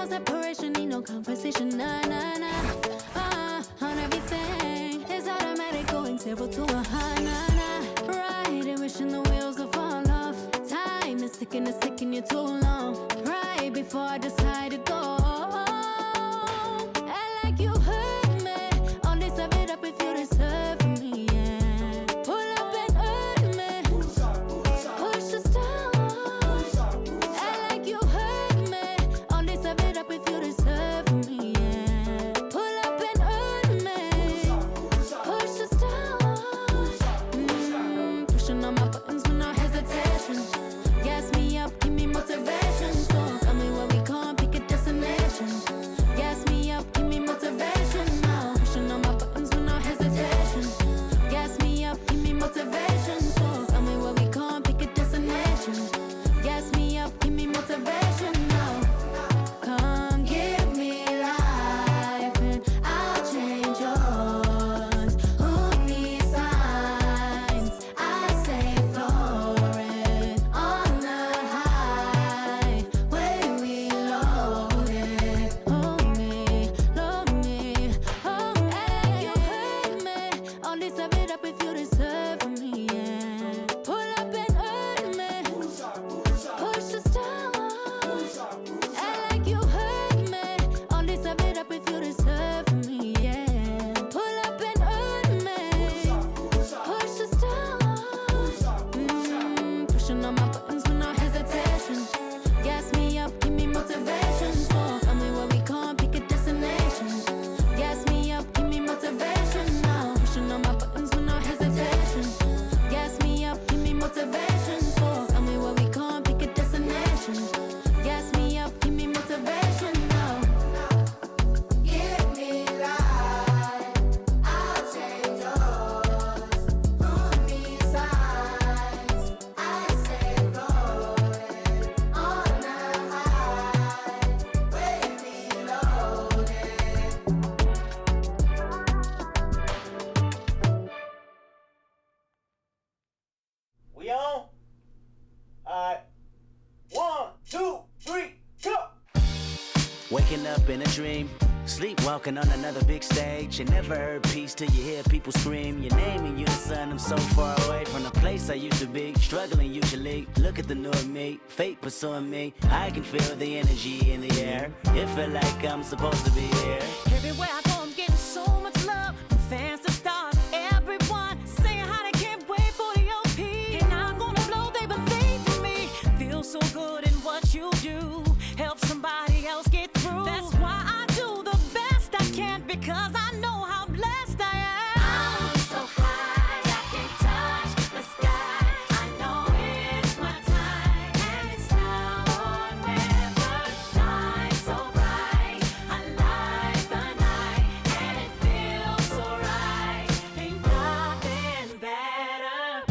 separation, need no conversation, nah, nah, nah. On everything, it's automatic, going 0 to 100, nah, nah. Right, and wishing the wheels will fall off. Time is ticking, it's taking you too long. Right before I decide to go. I like you hurt me. Only serve it up if you deserve me, yeah. Pull up and hurt me. Push the stone. I like you hurt me. Only serve it up if you deserve me, yeah. Pull up and hurt me. Push the stone. Pushing on my buttons with no hesitation. Gas me up, give me motivation. So tell me where we going, pick a destination. Gas me up, give me motivation now. Pushing on my buttons with no hesitation. Gas me up, give me motivation. So tell me where we going, pick a destination. Gas me up, give me motivation now. Come give me life and I'll change yours. Who needs signs? I say floating on the highway we loaded. Hold me, load me, hold me. You hurt me. Only serve it up if you deserve me, yeah. Pull up and hurt me. Push the stone. I like you hurt me. Only serve it up if you deserve me, yeah. Pull up and hurt me. Push the stone. Pushing on my buttons with no hesitation. Gas me up, give me motivation. So tell me where we going, pick a destination. Gas me up, give me motivation now. Pushing on my buttons with no hesitation. Gas me up, give me motivation. So tell me where we going, pick a destination. Gas me up, give me motivation now. Give me life, I'll change yours. Who needs signs? I say floating on the highway we loaded. We on? Alright. 1, 2, 3, go! Waking up in a dream, sleepwalking on another big stage. You never heard peace till you hear people scream your name in unison. I'm so far away from the place I used to be, struggling usually. Look at the new me, fate pursuing me. I can feel the energy in the air. It feel like I'm supposed to be here. Everywhere I go, I'm getting so much love from fans to stars. Everyone saying how they can't wait for the OP. And I'm gonna blow, they believe in me. Feel so good in what you do. Help somebody else get through. That's why I do the best I can, because I know how blessed I am. I'm so high, I can touch the sky. I know it's my time, and it's now or never. Shine so bright, I light the night, and it feels so right. Ain't nothing better.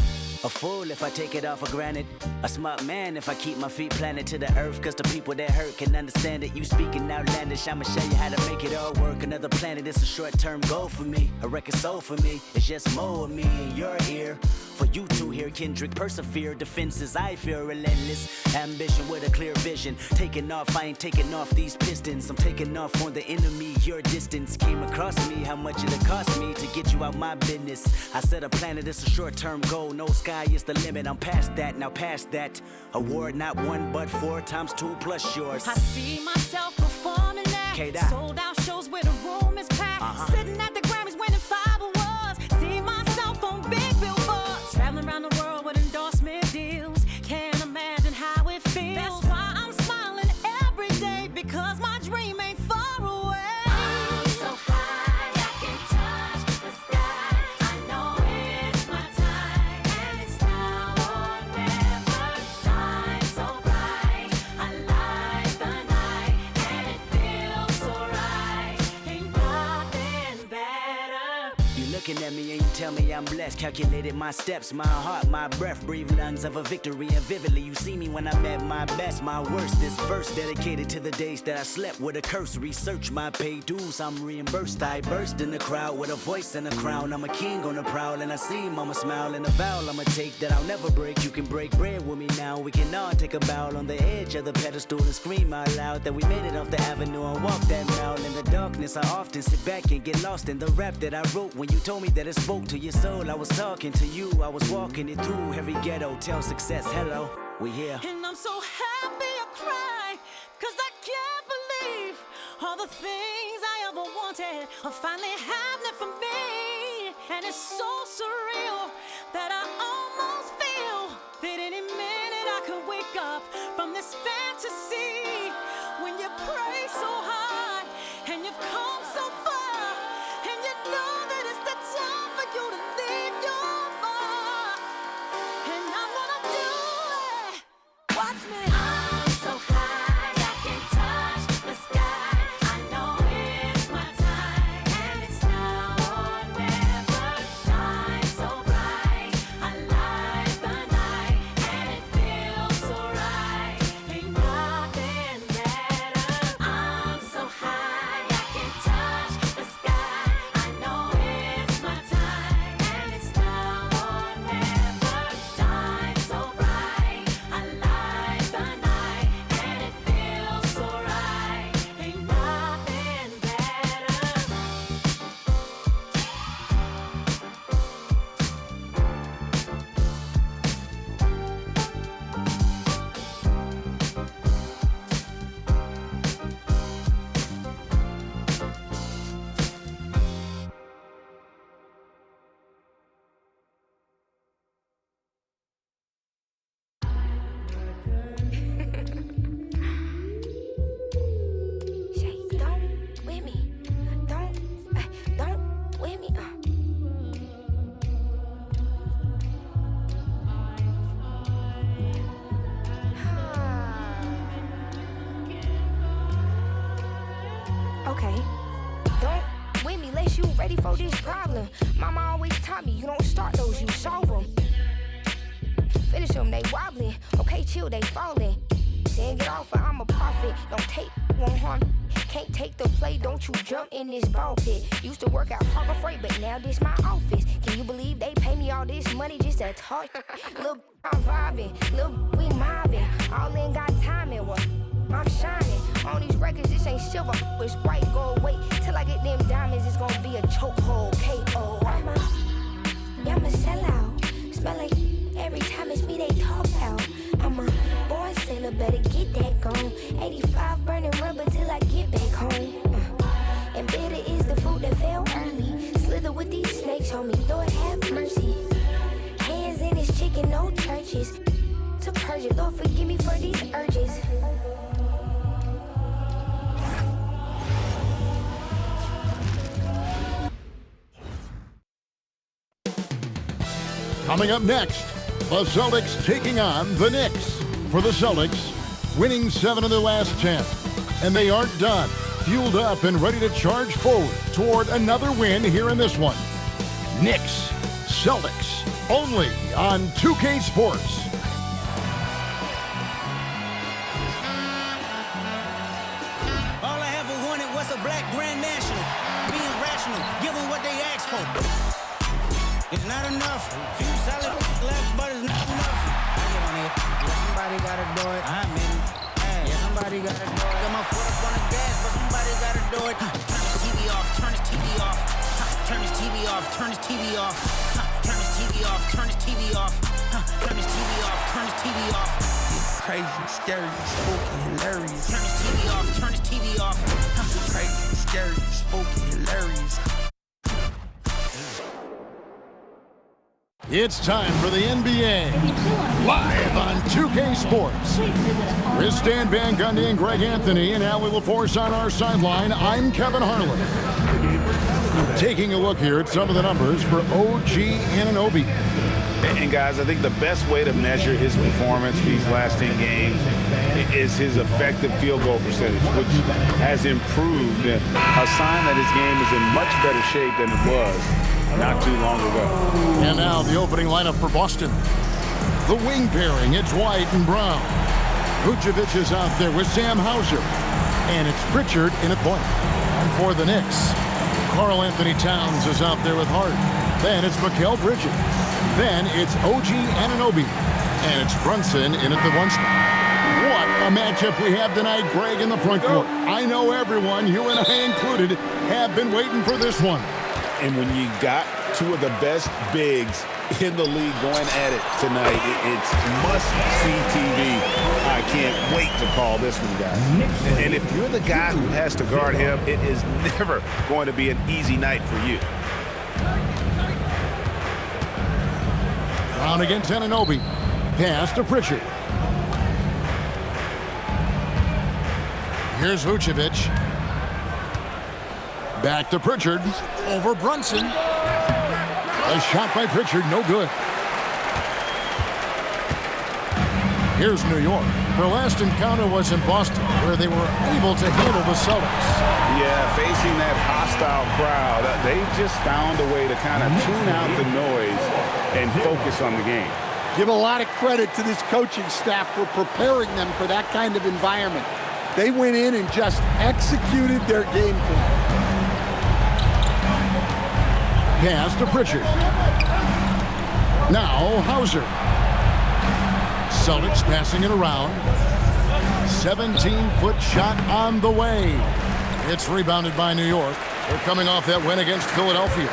A fool if I take it all for granted. A smart man if I keep my feet planted to the earth. Cause the people that hurt can understand it. You speaking outlandish, I'ma show you how to make it all work. Another planet, it's a short-term goal for me. A record soul for me, it's just more of me in your ear. For you to hear Kendrick persevere. Defenses I feel relentless. Ambition with a clear vision. Taking off, I ain't taking off these pistons. I'm taking off on the enemy. Your distance came across me. How much it'll cost me to get you out my business. I said a planet, it's a short-term goal. No sky is the limit. I'm past that, now past that. Award not 1 but 4 times 2 plus yours. I see myself performing that. K-Dot. Sold out shows where the room is packed. Sitting at the Grammys winning 5 awards. See myself on big billboards. Traveling around the world with endorsement deals. Can't imagine how it feels. That's why I'm smiling every day, because my dream ain't far away. I'm so high, I can touch the sky. I know it's my time, and it's now or never. Shine so bright, I light the night, and it feels so right. Ain't nothing better. You looking at me and you tell me I'm blessed. Calculated my steps, my heart, my breath. Breathe lungs of a victory and vividly you see me when I'm at my best, my worst. This verse dedicated to the days that I slept with a curse. Research my paid dues, I'm reimbursed. I burst in the crowd with a voice and a crown. I'm a king on the prowl and I see mama smile. And a vow I'ma take that I'll never break. You can break bread with me now. We can all take a bow on the edge of the pedestal and scream out loud that we made it off the avenue and walk that mile. In the darkness I often sit back and get lost in the rap that I wrote. When you told me that it spoke to your soul, I was talking to you. I was walking it through every ghetto. Tell success, hello, we here. And I'm so happy I cry, 'cause I can't believe all the things I ever wanted are finally happening for me. And it's so surreal that I almost feel that any minute I could wake up from this fantasy. When you pray so hard and you've come so far, and you know that it's the time for you to leave your mark. And I'm gonna do it. Watch me. I'm so high I can touch the sky. I know it's my time, and it's now or never. Shine so bright, I light the night, and it feels so right. Ain't nothing better. I'm so high I can touch the sky. I know it's my time, and it's now or never. Shine so bright, I light the night, and it feels so right. Ain't nothing better. Shay, don't with me. Don't with me. Okay. Don't with me unless you ready for this problem. Mama always taught me you don't start those, you solve them. Finish them, they wobbling. Okay, chill, they falling. Then get off, or I'm a prophet. Don't take, won't harm. Can't take the play, don't you jump in this ball pit. Used to work out Harbor Freight, but now this my office. Can you believe they pay me all this money just to talk? Look, I'm vibing, look, we mobbing. All in got timing, what? I'm shining. On these records, this ain't silver, it's white gold. Wait till I get them diamonds, it's gonna be a chokehold. K.O. I'm a sellout. Smell like every time it's me they talk out. I'm a born sinner, better get that gone. 85 burning rubber till I get back home. And bitter is the food that fell early. Slither with these snakes, homie, Lord have mercy. Hands in his chicken, no churches. To purge it, Lord forgive me for these urges. Coming up next, the Celtics taking on the Knicks. For the Celtics, winning 7 of their last 10. And they aren't done. Fueled up and ready to charge forward toward another win here in this one. Knicks, Celtics, only on 2K Sports. All I ever wanted was a black grand national. Being rational, give them what they asked for. It's not enough. Few solid left, but it's not enough. I get on it. Yeah, somebody gotta do it. I'm in. Yeah, somebody gotta do it. Got my foot up on the gas, but somebody gotta do it. Turn this TV off. Turn this TV off. Turn this TV off. Turn this TV off. Turn this TV off. Turn this TV off. Turn this TV off. Turn this TV off. Crazy, scary, spooky, hilarious. Turn this TV off. Turn this TV off. Crazy, scary, spooky, hilarious. It's time for the NBA, live on 2K Sports. With Stan Van Gundy and Greg Anthony and Allie LaForce on our sideline, I'm Kevin Harlan. Taking a look here at some of the numbers for OG Anunoby. And guys, I think the best way to measure his performance these last 10 games is his effective field goal percentage, which has improved. A sign that his game is in much better shape than it was not too long ago. And now the opening lineup for Boston. The wing pairing, it's White and Brown. Vucevic is out there with Sam Hauser. And it's Pritchard in at point. And for the Knicks, Karl Anthony Towns is out there with Hart. Then it's Mikal Bridges. Then it's OG Anunoby. And it's Brunson in at the 1 spot. What a matchup we have tonight, Greg, in the front court. I know everyone, you and I included, have been waiting for this one. And when you got two of the best bigs in the league going at it tonight, it's must-see TV. I can't wait to call this one, guys. And if you're the guy who has to guard him, it is never going to be an easy night for you. Brown against Anunoby. Pass to Pritchard. Here's Vucevic. Back to Pritchard. Over Brunson. A shot by Pritchard, no good. Here's New York. Their last encounter was in Boston, where they were able to handle the Celtics. Yeah, facing that hostile crowd, they just found a way to kind of tune out the noise and focus on the game. Give a lot of credit to this coaching staff for preparing them for that kind of environment. They went in and just executed their game plan. Pass to Pritchard. Now Hauser. Celtics passing it around. 17-foot shot on the way. It's rebounded by New York. They're coming off that win against Philadelphia.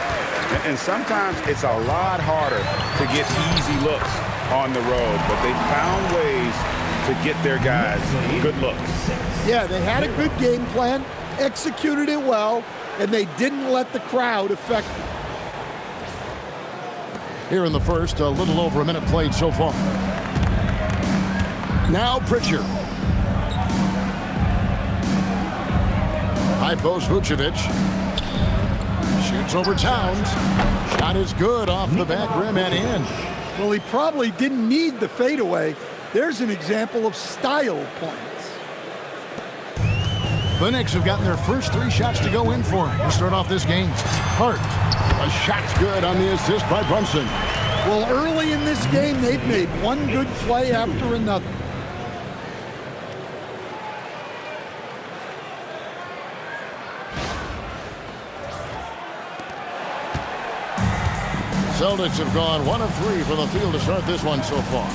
And sometimes it's a lot harder to get easy looks on the road, but they found ways to get their guys good looks. Yeah, they had a good game plan, executed it well, and they didn't let the crowd affect them. Here in the first, a little over a minute played so far. Now Pritchard. High post Vucevic. Shoots over Towns. Shot is good off the back rim and in. Well, he probably didn't need the fadeaway. There's an example of style points. The Knicks have gotten their first 3 shots to go in for to start off this game. Hart. A shot's good on the assist by Brunson. Well, early in this game, they've made one good play after another. Celtics have gone 1 of 3 from the field to start this one so far.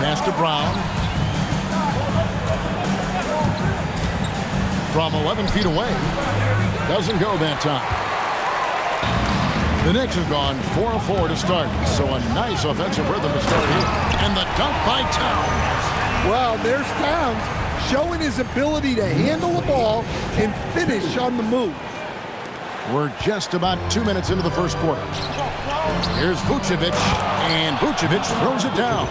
Pass to Brown. From 11 feet away. Doesn't go that time. The Knicks have gone 4 of 4 to start, so a nice offensive rhythm to start here. And the dunk by Towns. Well, there's Towns showing his ability to handle the ball and finish on the move. We're just about 2 minutes into the first quarter. Here's Vucevic, and Vucevic throws it down.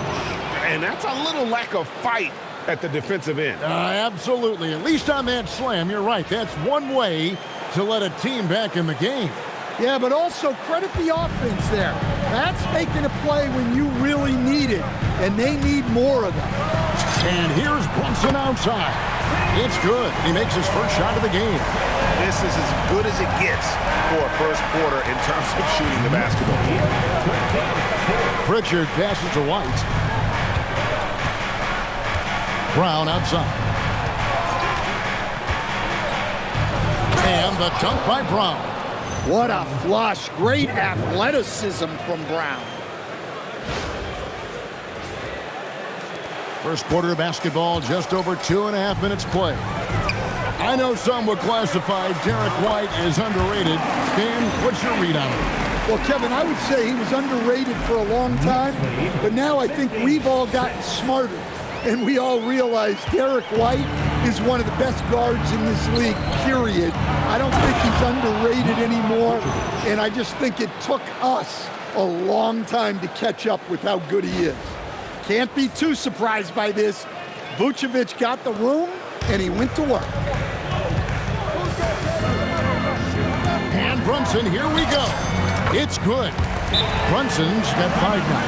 And that's a little lack of fight at the defensive end. Absolutely. At least on that slam, you're right. That's one way to let a team back in the game. Yeah, but also credit the offense there. That's making a play when you really need it, and they need more of it. And here's Brunson outside. It's good. He makes his first shot of the game. This is as good as it gets for a first quarter in terms of shooting the basketball. Pritchard passes to White. Brown outside. And the dunk by Brown. What a flush. Great athleticism from Brown. First quarter of basketball, just over 2.5 minutes play. I know some would classify Derrick White as underrated. Stan, what's your read on it? Well, Kevin, I would say he was underrated for a long time, but now I think we've all gotten smarter, and we all realize Derrick White is one of the best guards in this league, period. I don't think he's underrated anymore, and I just think it took us a long time to catch up with how good he is. Can't be too surprised by this. Vucevic got the room, and he went to work. And Brunson, here we go. It's good. Brunson's got 5 now.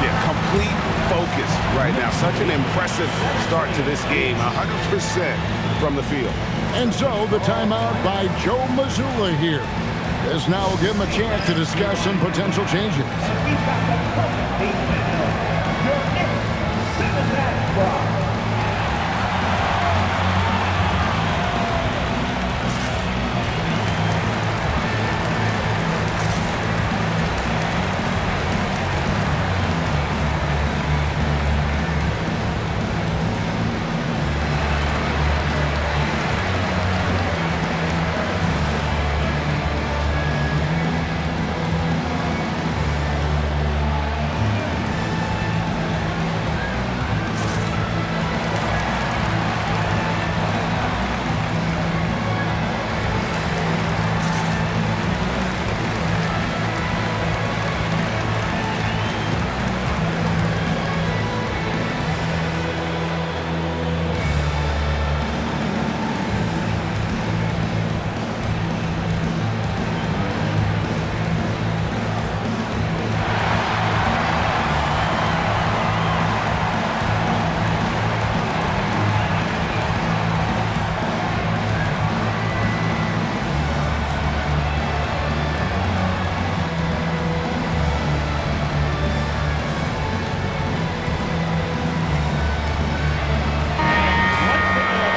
Yeah, complete focus right now. Such an impressive start to this game. 100% from the field. And so the timeout by Joe Mazzulla here. This now will give them a chance to discuss some potential changes. We've got the perfect team right now. Your Knicks 7-man squad.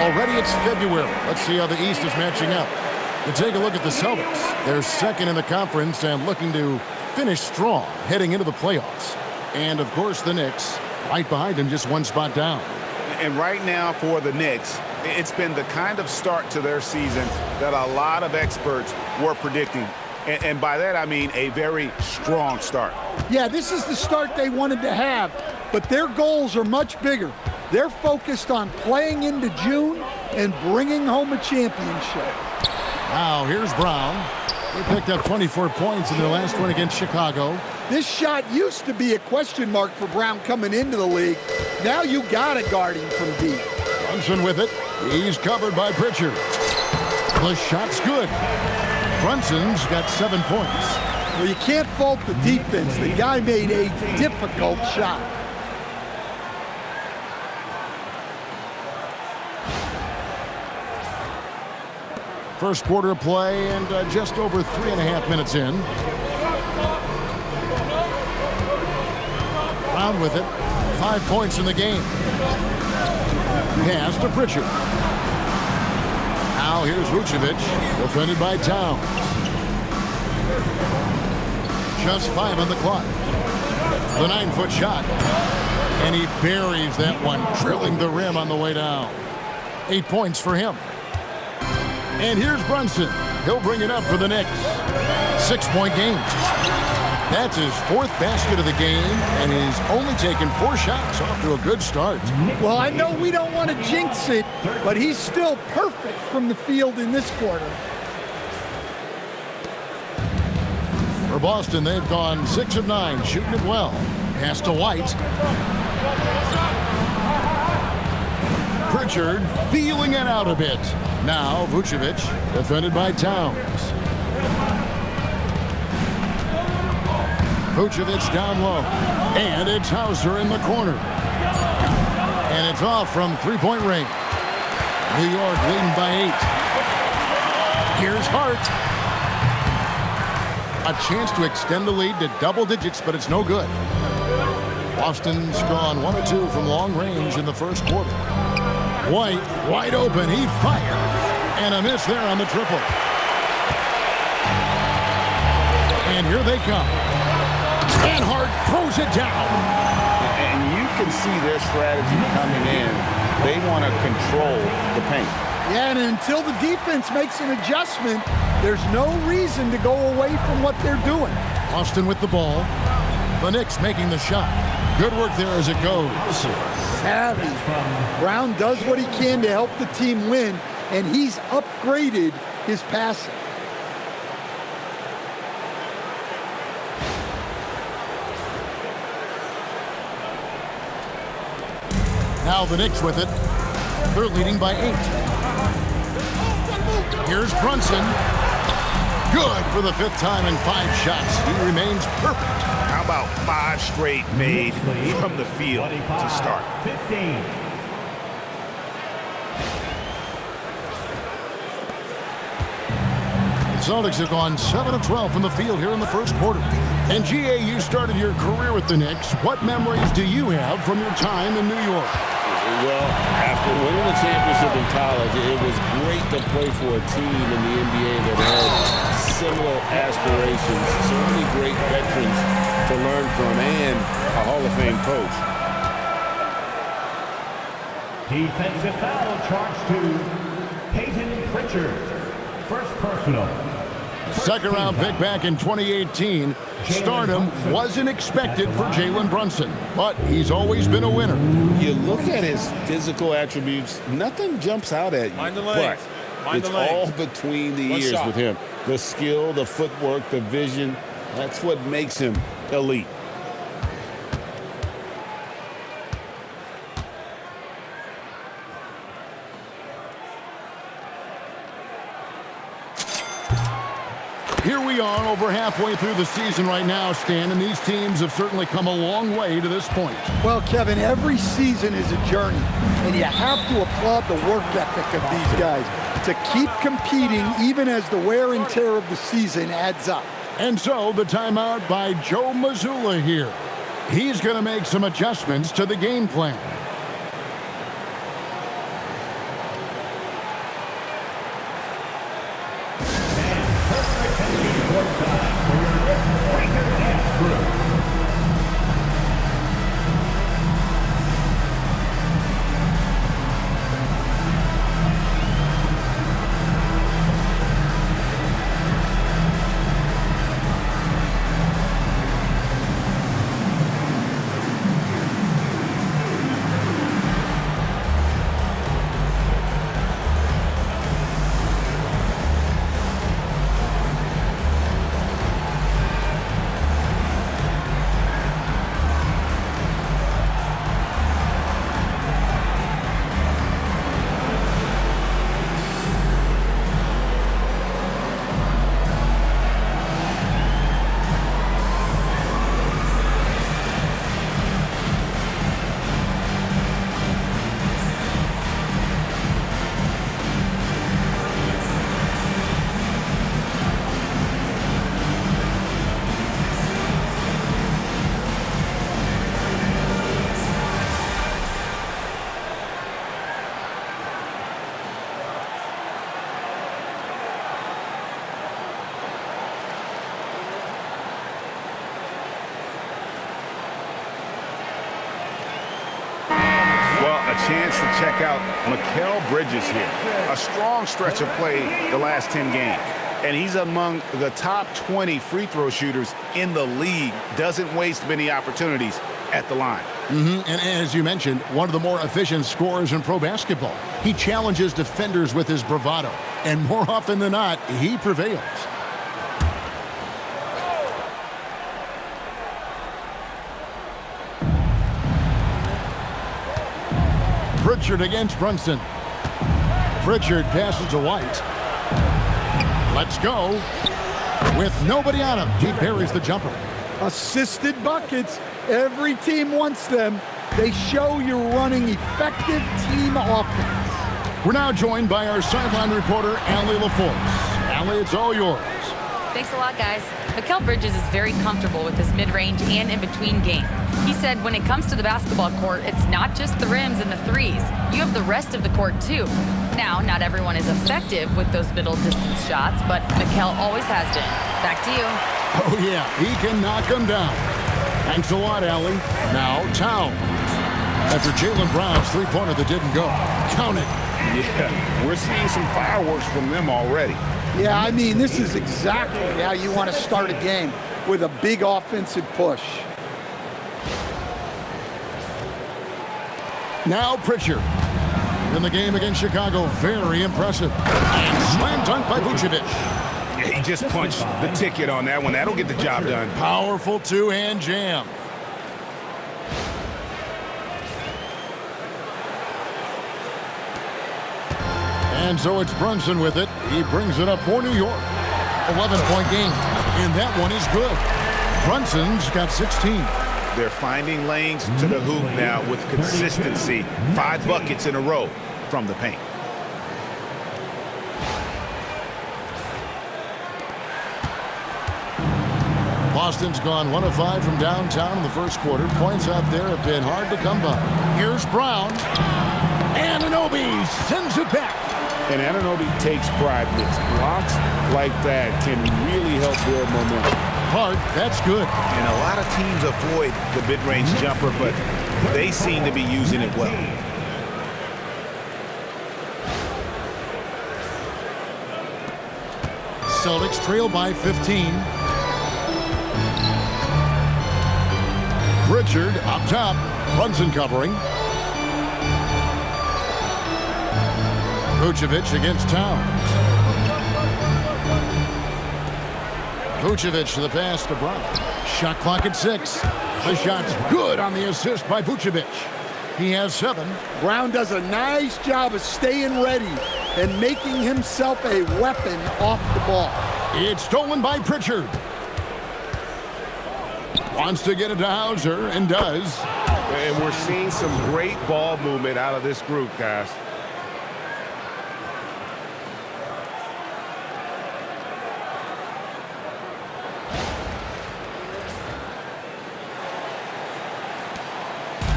Already it's February. Let's see how the East is matching up. You take a look at the Celtics. They're second in the conference and looking to finish strong heading into the playoffs. And, of course, the Knicks right behind them, just one spot down. And right now for the Knicks, it's been the kind of start to their season that a lot of experts were predicting. And by that, I mean a very strong start. Yeah, this is the start they wanted to have, but their goals are much bigger. They're focused on playing into June and bringing home a championship. Now, here's Brown. They picked up 24 points in their last one against Chicago. This shot used to be a question mark for Brown coming into the league. Now you got to guard him from deep. Brunson with it. He's covered by Pritchard. The shot's good. Brunson's got 7 points. Well, you can't fault the defense. The guy made a difficult shot. First quarter of play and just over 3.5 minutes in. Brown with it. 5 points in the game. Pass to Pritchard. Now here's Vucevic, defended by Towns. Just 5 on the clock. The 9-foot shot. And he buries that one, drilling the rim on the way down. 8 points for him. And here's Brunson. He'll bring it up for the Knicks. 6-point game. That's his 4th basket of the game, and he's only taken 4 shots. Off to a good start. Well, I know we don't want to jinx it, but he's still perfect from the field in this quarter. For Boston, they've gone 6 of 9, shooting it well. Pass to White. Pritchard feeling it out a bit. Now Vucevic, defended by Towns. Vucevic down low. And it's Hauser in the corner. And it's off from 3-point range. New York leading by 8. Here's Hart. A chance to extend the lead to double digits, but it's no good. Boston's gone 1 of 2 from long range in the first quarter. White, wide open, he fires. And a miss there on the triple. And here they come. And Hart throws it down. And you can see their strategy coming in. They want to control the paint. Yeah, and until the defense makes an adjustment, there's no reason to go away from what they're doing. Boston with the ball. The Knicks making the shot. Good work there as it goes. Savvy. Brown does what he can to help the team win, and he's upgraded his passing. Now the Knicks with it. They're leading by 8. Here's Brunson. Good for the 5th time in 5 shots. He remains perfect. How about 5 straight made from the field to start? 15. Celtics have gone 7 of 12 from the field here in the first quarter. And GA, you started your career with the Knicks. What memories do you have from your time in New York? Well, after winning the championship in college, it was great to play for a team in the NBA that had similar aspirations, so many great veterans to learn from, and a Hall of Fame coach. Defensive foul charged to Peyton Pritchard. First personal. Second-round pick back in 2018. Stardom wasn't expected for Jalen Brunson, but he's always been a winner. You look at his physical attributes, nothing jumps out at you. Mind the legs. But it's all between the ears with him. The skill, the footwork, the vision, that's what makes him elite. Here we are over halfway through the season right now, Stan, and these teams have certainly come a long way to this point. Well, Kevin, every season is a journey, and you have to applaud the work ethic of these guys to keep competing even as the wear and tear of the season adds up. And so the timeout by Joe Mazzulla here. He's going to make some adjustments to the game plan. Chance to check out Mikal Bridges here. A strong stretch of play the last 10 games. And he's among the top 20 free throw shooters in the league. Doesn't waste many opportunities at the line. And as you mentioned, one of the more efficient scorers in pro basketball. He challenges defenders with his bravado. And more often than not, he prevails. Pritchard against Brunson. Pritchard passes to White. Let's go. With nobody on him, he buries the jumper. Assisted buckets. Every team wants them. They show you're running effective team offense. We're now joined by our sideline reporter, Allie LaForce. Allie, it's all yours. Thanks a lot, guys. Mikal Bridges is very comfortable with his mid-range and in-between game. He said when it comes to the basketball court, it's not just the rims and the threes. You have the rest of the court, too. Now, not everyone is effective with those middle-distance shots, but Mikal always has been. Back to you. Oh, yeah, he can knock them down. Thanks a lot, Allie. Now, Towns. After Jaylen Brown's three-pointer that didn't go. Count it. Yeah, we're seeing some fireworks from them already. Yeah, I mean, this is exactly how you want to start a game, with a big offensive push. Now Pritchard. In the game against Chicago, very impressive. And slam dunk by Vucevic. Yeah, he just punched the ticket on that one. That'll get the job done. Powerful two-hand jam. And so it's Brunson with it. He brings it up for New York. 11-point game. And that one is good. Brunson's got 16. They're finding lanes to the hoop now with consistency. 5 buckets in a row from the paint. Boston's gone 1 of 5 from downtown in the first quarter. Points out there have been hard to come by. Here's Brown. Anunoby sends it back. And Anunoby takes pride in this. Blocks like that can really help build momentum. Hart, that's good. And a lot of teams avoid the mid-range jumper, but they seem to be using it well. Celtics trail by 15. Pritchard up top. Brunson covering. Vucevic against Towns. Vucevic to the pass to Brown. Shot clock at 6. The shot's good on the assist by Vucevic. He has 7. Brown does a nice job of staying ready and making himself a weapon off the ball. It's stolen by Pritchard. Wants to get it to Hauser and does. And we're seeing some great ball movement out of this group, guys.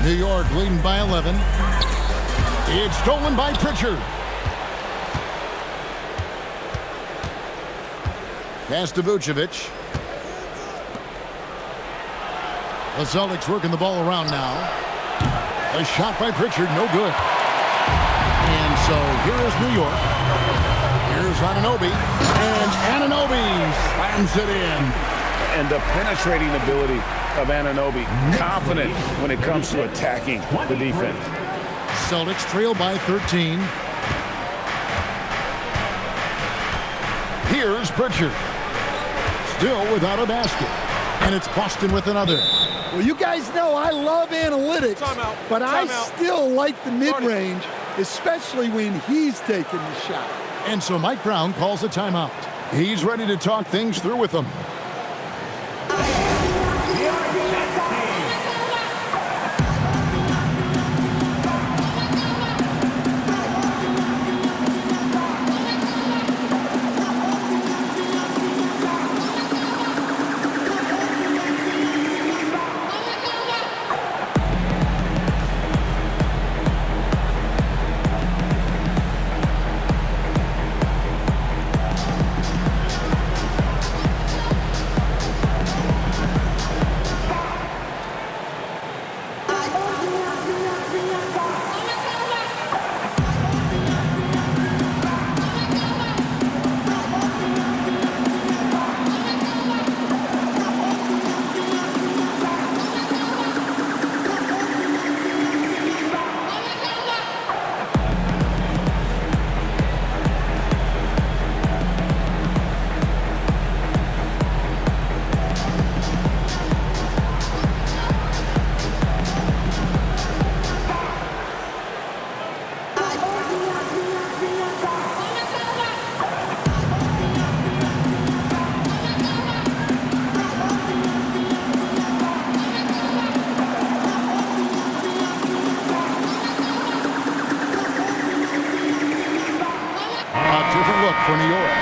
New York leading by 11. It's stolen by Pritchard. Pass to Vucevic. The Celtics working the ball around now. A shot by Pritchard, no good. And so here is New York. Here's Anunoby. And Anunoby slams it in. And the penetrating ability of Anunoby. Confident when it comes to attacking the defense. Celtics trail by 13. Here's Pritchard. Still without a basket. And it's Boston with another. Well, you guys know I love analytics, but I still like the mid-range, especially when he's taking the shot. And so Mike Brown calls a timeout. He's ready to talk things through with them. For New York,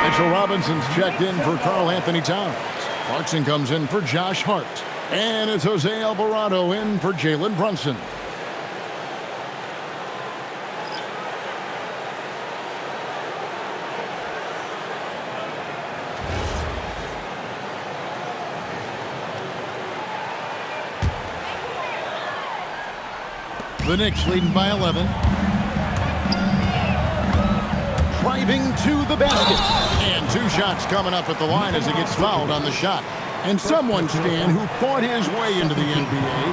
Mitchell Robinson's checked in for Karl Anthony Towns. Clarkson comes in for Josh Hart. And it's Jose Alvarado in for Jalen Brunson. The Knicks leading by 11. Driving to the basket. And 2 shots coming up at the line as he gets fouled on the shot. And someone, Stan, who fought his way into the NBA,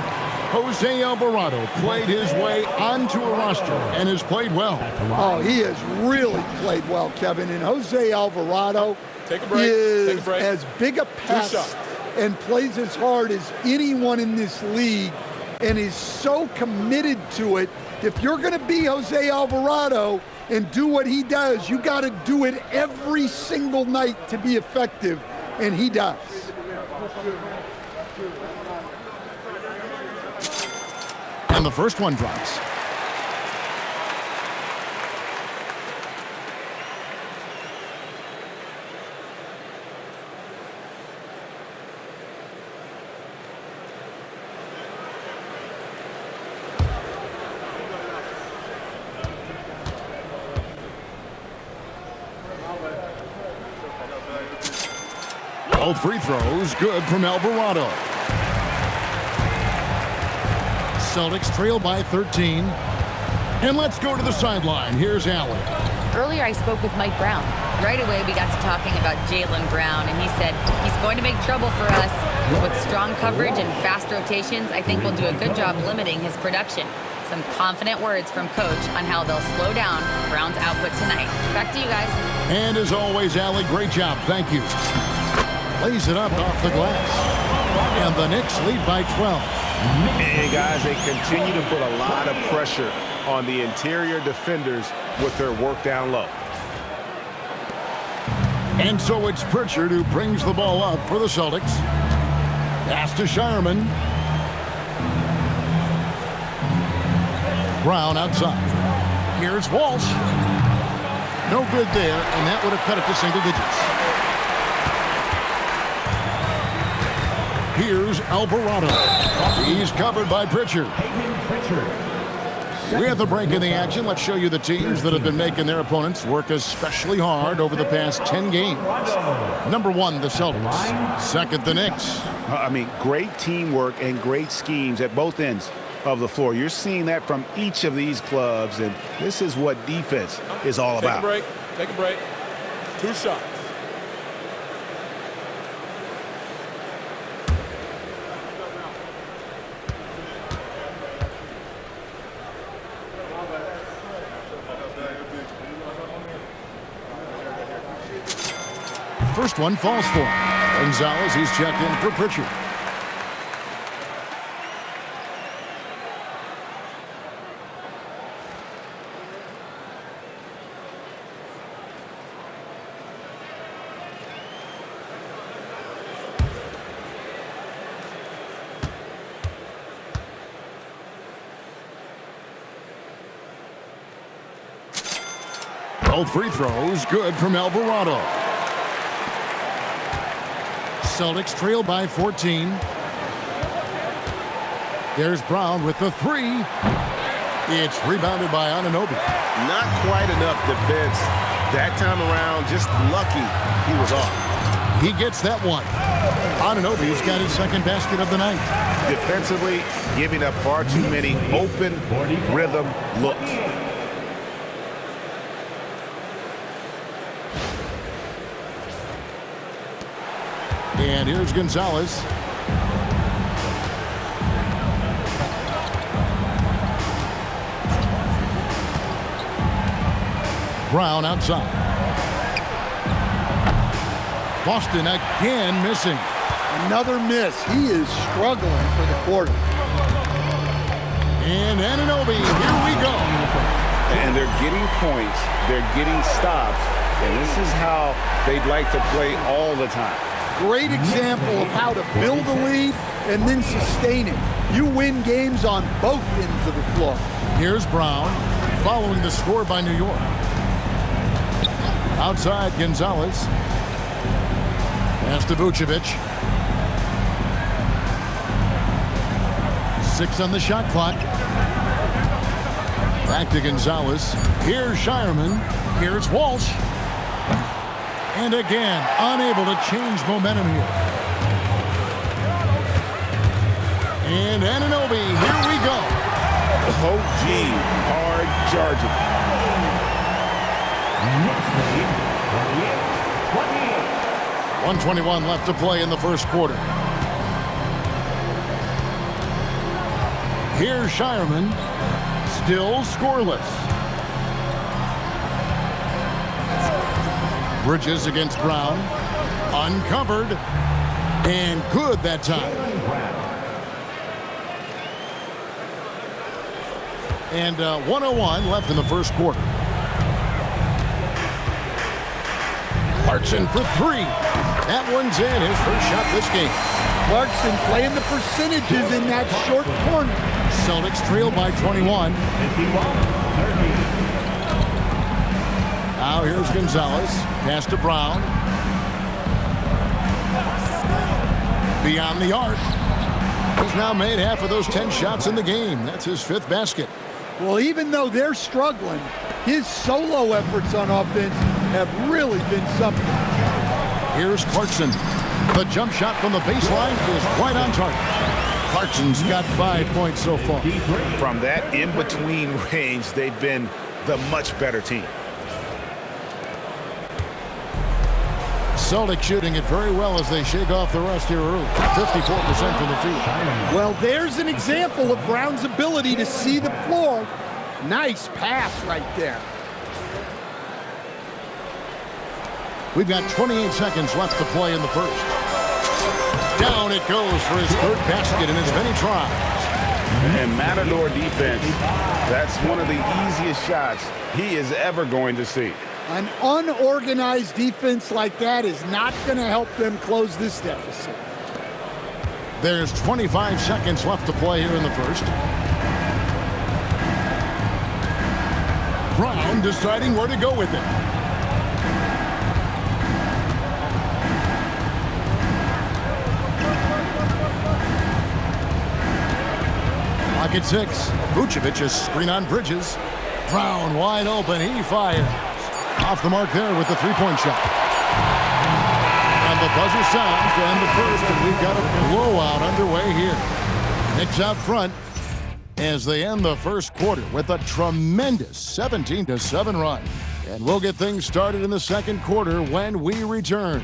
Jose Alvarado, played his way onto a roster and has played well. Oh, he has really played well, Kevin. And Jose Alvarado is as big a pest and plays as hard as anyone in this league and is so committed to it. If you're going to be Jose Alvarado and do what he does, you got to do it every single night to be effective, and he does. And the first one drops. Both free throws good from Alvarado. Celtics trail by 13. And let's go to the sideline. Here's Allen. Earlier, I spoke with Mike Brown. Right away, we got to talking about Jaylen Brown, and he said he's going to make trouble for us. With strong coverage and fast rotations, I think we'll do a good job limiting his production. Some confident words from Coach on how they'll slow down Brown's output tonight. Back to you guys. And as always, Allie, great job. Thank you. Lays it up off the glass. And the Knicks lead by 12. And guys, they continue to put a lot of pressure on the interior defenders with their work down low. And so it's Pritchard who brings the ball up for the Celtics. Pass to Shireman. Brown outside. Here's Walsh. No good there, and that would have cut it to single digits. Here's Alvarado. He's covered by Pritchard. We have the break in the action. Let's show you the teams that have been making their opponents work especially hard over the past 10 games. Number 1, the Celtics. Second, the Knicks. I mean, great teamwork and great schemes at both ends of the floor. You're seeing that from each of these clubs, and this is what defense is all about. Take a break. 2 shots. First one falls for him. Gonzalez, he's checked in for Pritchard. Both free throws good from Alvarado. Celtics trail by 14. There's Brown with the 3. It's rebounded by Anunoby. Not quite enough defense that time around. Just lucky he was off. He gets that one. Anunoby's got his second basket of the night. Defensively, giving up far too many open rhythm looks. And here's Gonzalez. Brown outside. Boston again missing. Another miss. He is struggling for the quarter. And Anunoby, here we go. And they're getting points. They're getting stops. And this is how they'd like to play all the time. Great example of how to build a lead and then sustain it. You win games on both ends of the floor. Here's Brown following the score by New York. Outside, Gonzalez. Pass to Vucevic. 6 on the shot clock. Back to Gonzalez. Here's Shireman. Here's Walsh. And again, unable to change momentum here. And Anunoby, here we go. Oh, gee, hard charging. 1:21 left to play in the first quarter. Here's Shireman, still scoreless. Bridges against Brown, uncovered, and good that time. And 1:01 left in the first quarter. Clarkson for 3. That one's in, his first shot this game. Clarkson playing the percentages in that short corner. Celtics trail by 21. Now here's Gonzalez. Pass to Brown. Beyond the arc. He's now made half of those 10 shots in the game. That's his 5th basket. Well, even though they're struggling, his solo efforts on offense have really been something. Here's Clarkson. The jump shot from the baseline is right on target. Clarkson's got 5 points so far. From that in-between range, they've been the much better team. Celtics shooting it very well as they shake off the rust here early. 54% from the field. Well, there's an example of Brown's ability to see the floor. Nice pass right there. We've got 28 seconds left to play in the first. Down it goes for his third basket in as many tries. And Matador defense, that's one of the easiest shots he is ever going to see. An unorganized defense like that is not going to help them close this deficit. There's 25 seconds left to play here in the first. Brown deciding where to go with it. Lock at 6. Vucevic's screen on Bridges. Brown wide open. He fires. Off the mark there with the three-point shot. And the buzzer sounds to end the first, and we've got a blowout underway here. Knicks out front as they end the first quarter with a tremendous 17-7 run. And we'll get things started in the second quarter when we return.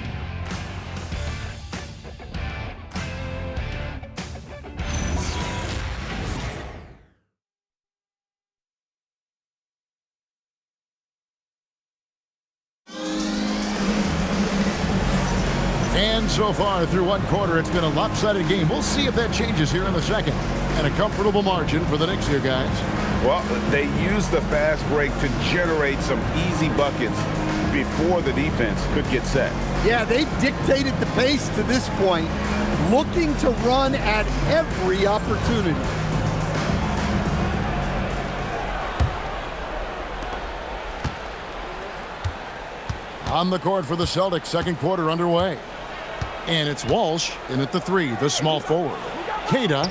And so far through one quarter, it's been a lopsided game. We'll see if that changes here in the second. And a comfortable margin for the Knicks here, guys. Well, they used the fast break to generate some easy buckets before the defense could get set. Yeah, they've dictated the pace to this point, looking to run at every opportunity. On the court for the Celtics, second quarter underway. And it's Walsh in at the 3, the small forward. Queta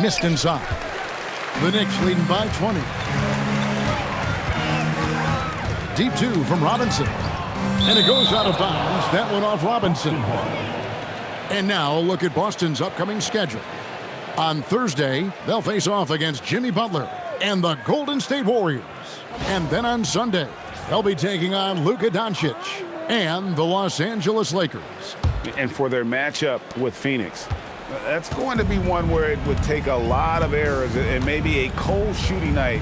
missed inside. The Knicks leading by 20. Deep 2 from Robinson. And it goes out of bounds. That one off Robinson. And now a look at Boston's upcoming schedule. On Thursday, they'll face off against Jimmy Butler and the Golden State Warriors. And then on Sunday, they'll be taking on Luka Doncic and the Los Angeles Lakers. And for their matchup with Phoenix, that's going to be one where it would take a lot of errors and maybe a cold shooting night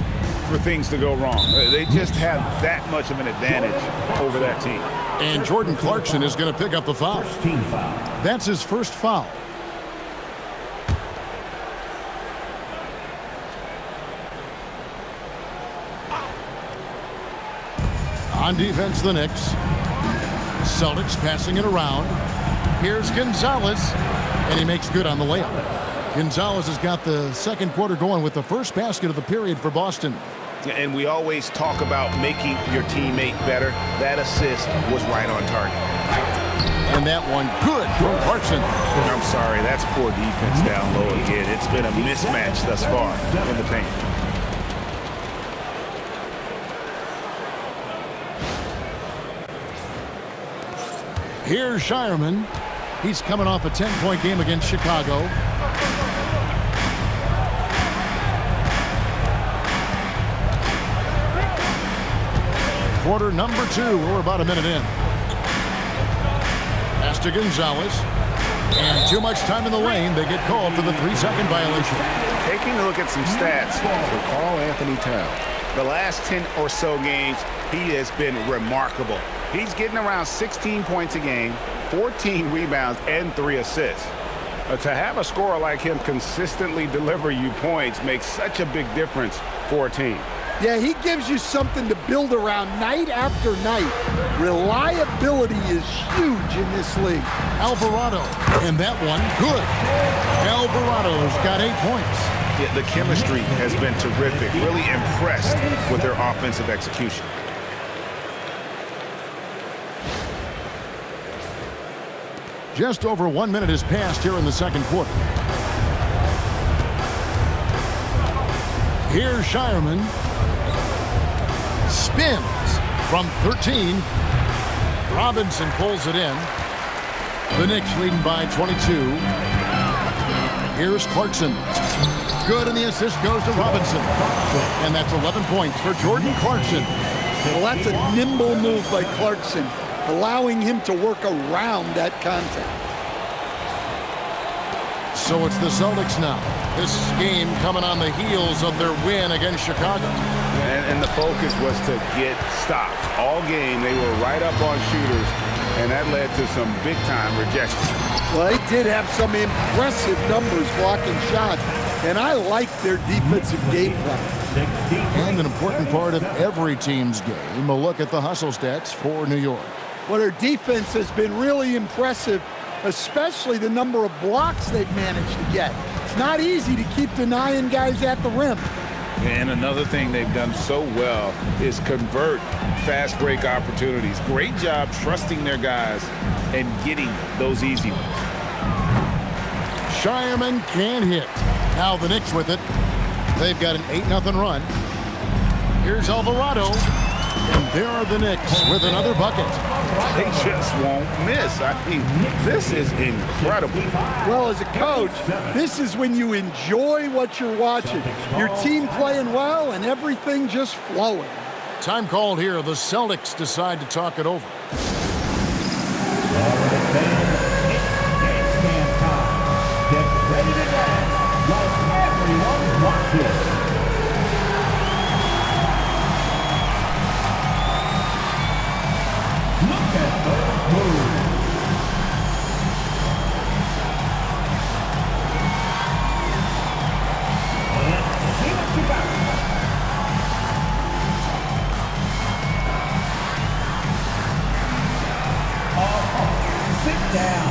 for things to go wrong. They just have that much of an advantage over that team. And Jordan Clarkson is going to pick up the foul. That's his first foul. On defense, the Knicks. Celtics passing it around. Here's Gonzalez, and he makes good on the layup. Gonzalez has got the second quarter going with the first basket of the period for Boston. And we always talk about making your teammate better. That assist was right on target. And that one good from Clarkson. I'm sorry, that's poor defense down low again. It's been a mismatch thus far in the paint. Here's Shireman. He's coming off a 10-point game against Chicago. Quarter number 2. We're about a minute in. Pass to Gonzalez. And too much time in the lane. They get called for the 3-second violation. Taking a look at some stats for Karl-Anthony Towns. The last 10 or so games, he has been remarkable. He's getting around 16 points a game, 14 rebounds, and 3 assists. To have a scorer like him consistently deliver you points makes such a big difference for a team. Yeah, he gives you something to build around night after night. Reliability is huge in this league. Alvarado, and that one good. Alvarado's got 8 points. Yeah, the chemistry has been terrific. Really impressed with their offensive execution. Just over 1 minute has passed here in the second quarter. Here's Shireman. Spins from 13. Robinson pulls it in. The Knicks leading by 22. Here's Clarkson. Good, and the assist goes to Robinson. And that's 11 points for Jordan Clarkson. Well, that's a nimble move by Clarkson, allowing him to work around that contact. So it's the Celtics now. This game coming on the heels of their win against Chicago. And the focus was to get stops. All game, they were right up on shooters, and that led to some big-time rejections. Well, they did have some impressive numbers blocking shots, and I like their defensive game plan. And an important part of every team's game, a look at the hustle stats for New York. Well, their defense has been really impressive, especially the number of blocks they've managed to get. It's not easy to keep denying guys at the rim. And another thing they've done so well is convert fast break opportunities. Great job trusting their guys and getting those easy ones. Shireman can hit. Now the Knicks with it. They've got an 8-0 run. Here's Alvarado. And there are the Knicks with another bucket. They just won't miss. I mean, this is incredible. Well, as a coach, this is when you enjoy what you're watching. Your team playing well and everything just flowing. Time called here. The Celtics decide to talk it over. Get ready to dance while everyone's watching. Look at those moves. Let's see what you got. Sit down.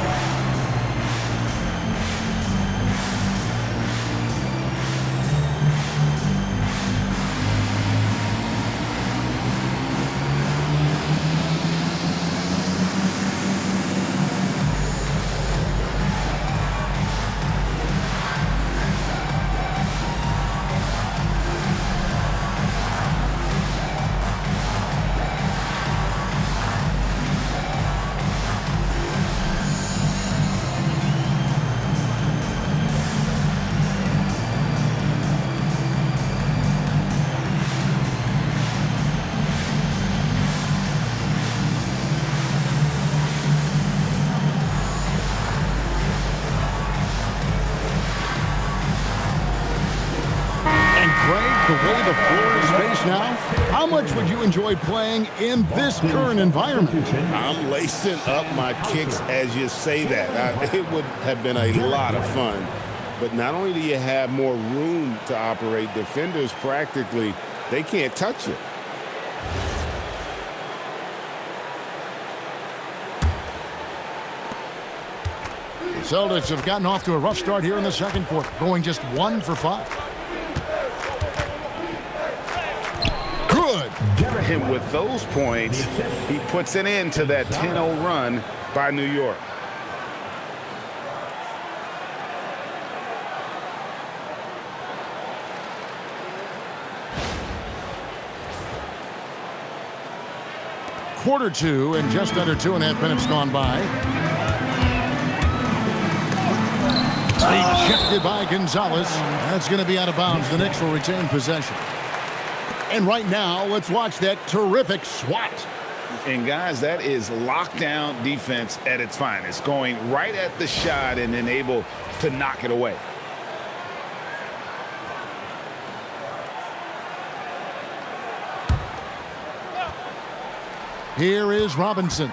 The way the floor is spaced now, how much would you enjoy playing in this current environment? I'm lacing up my kicks as you say that. It would have been a lot of fun. But not only do you have more room to operate, defenders practically, they can't touch it. The Celtics have gotten off to a rough start here in the second quarter, going just 1 for 5. Good. And with those points, he puts an end to that 10-0 run by New York. Quarter 2 and just under 2.5 minutes gone by. Ejected by Gonzalez. That's going to be out of bounds. The Knicks will retain possession. And right now, let's watch that terrific swat. And guys, that is lockdown defense at its finest, going right at the shot and then able to knock it away. Here is Robinson.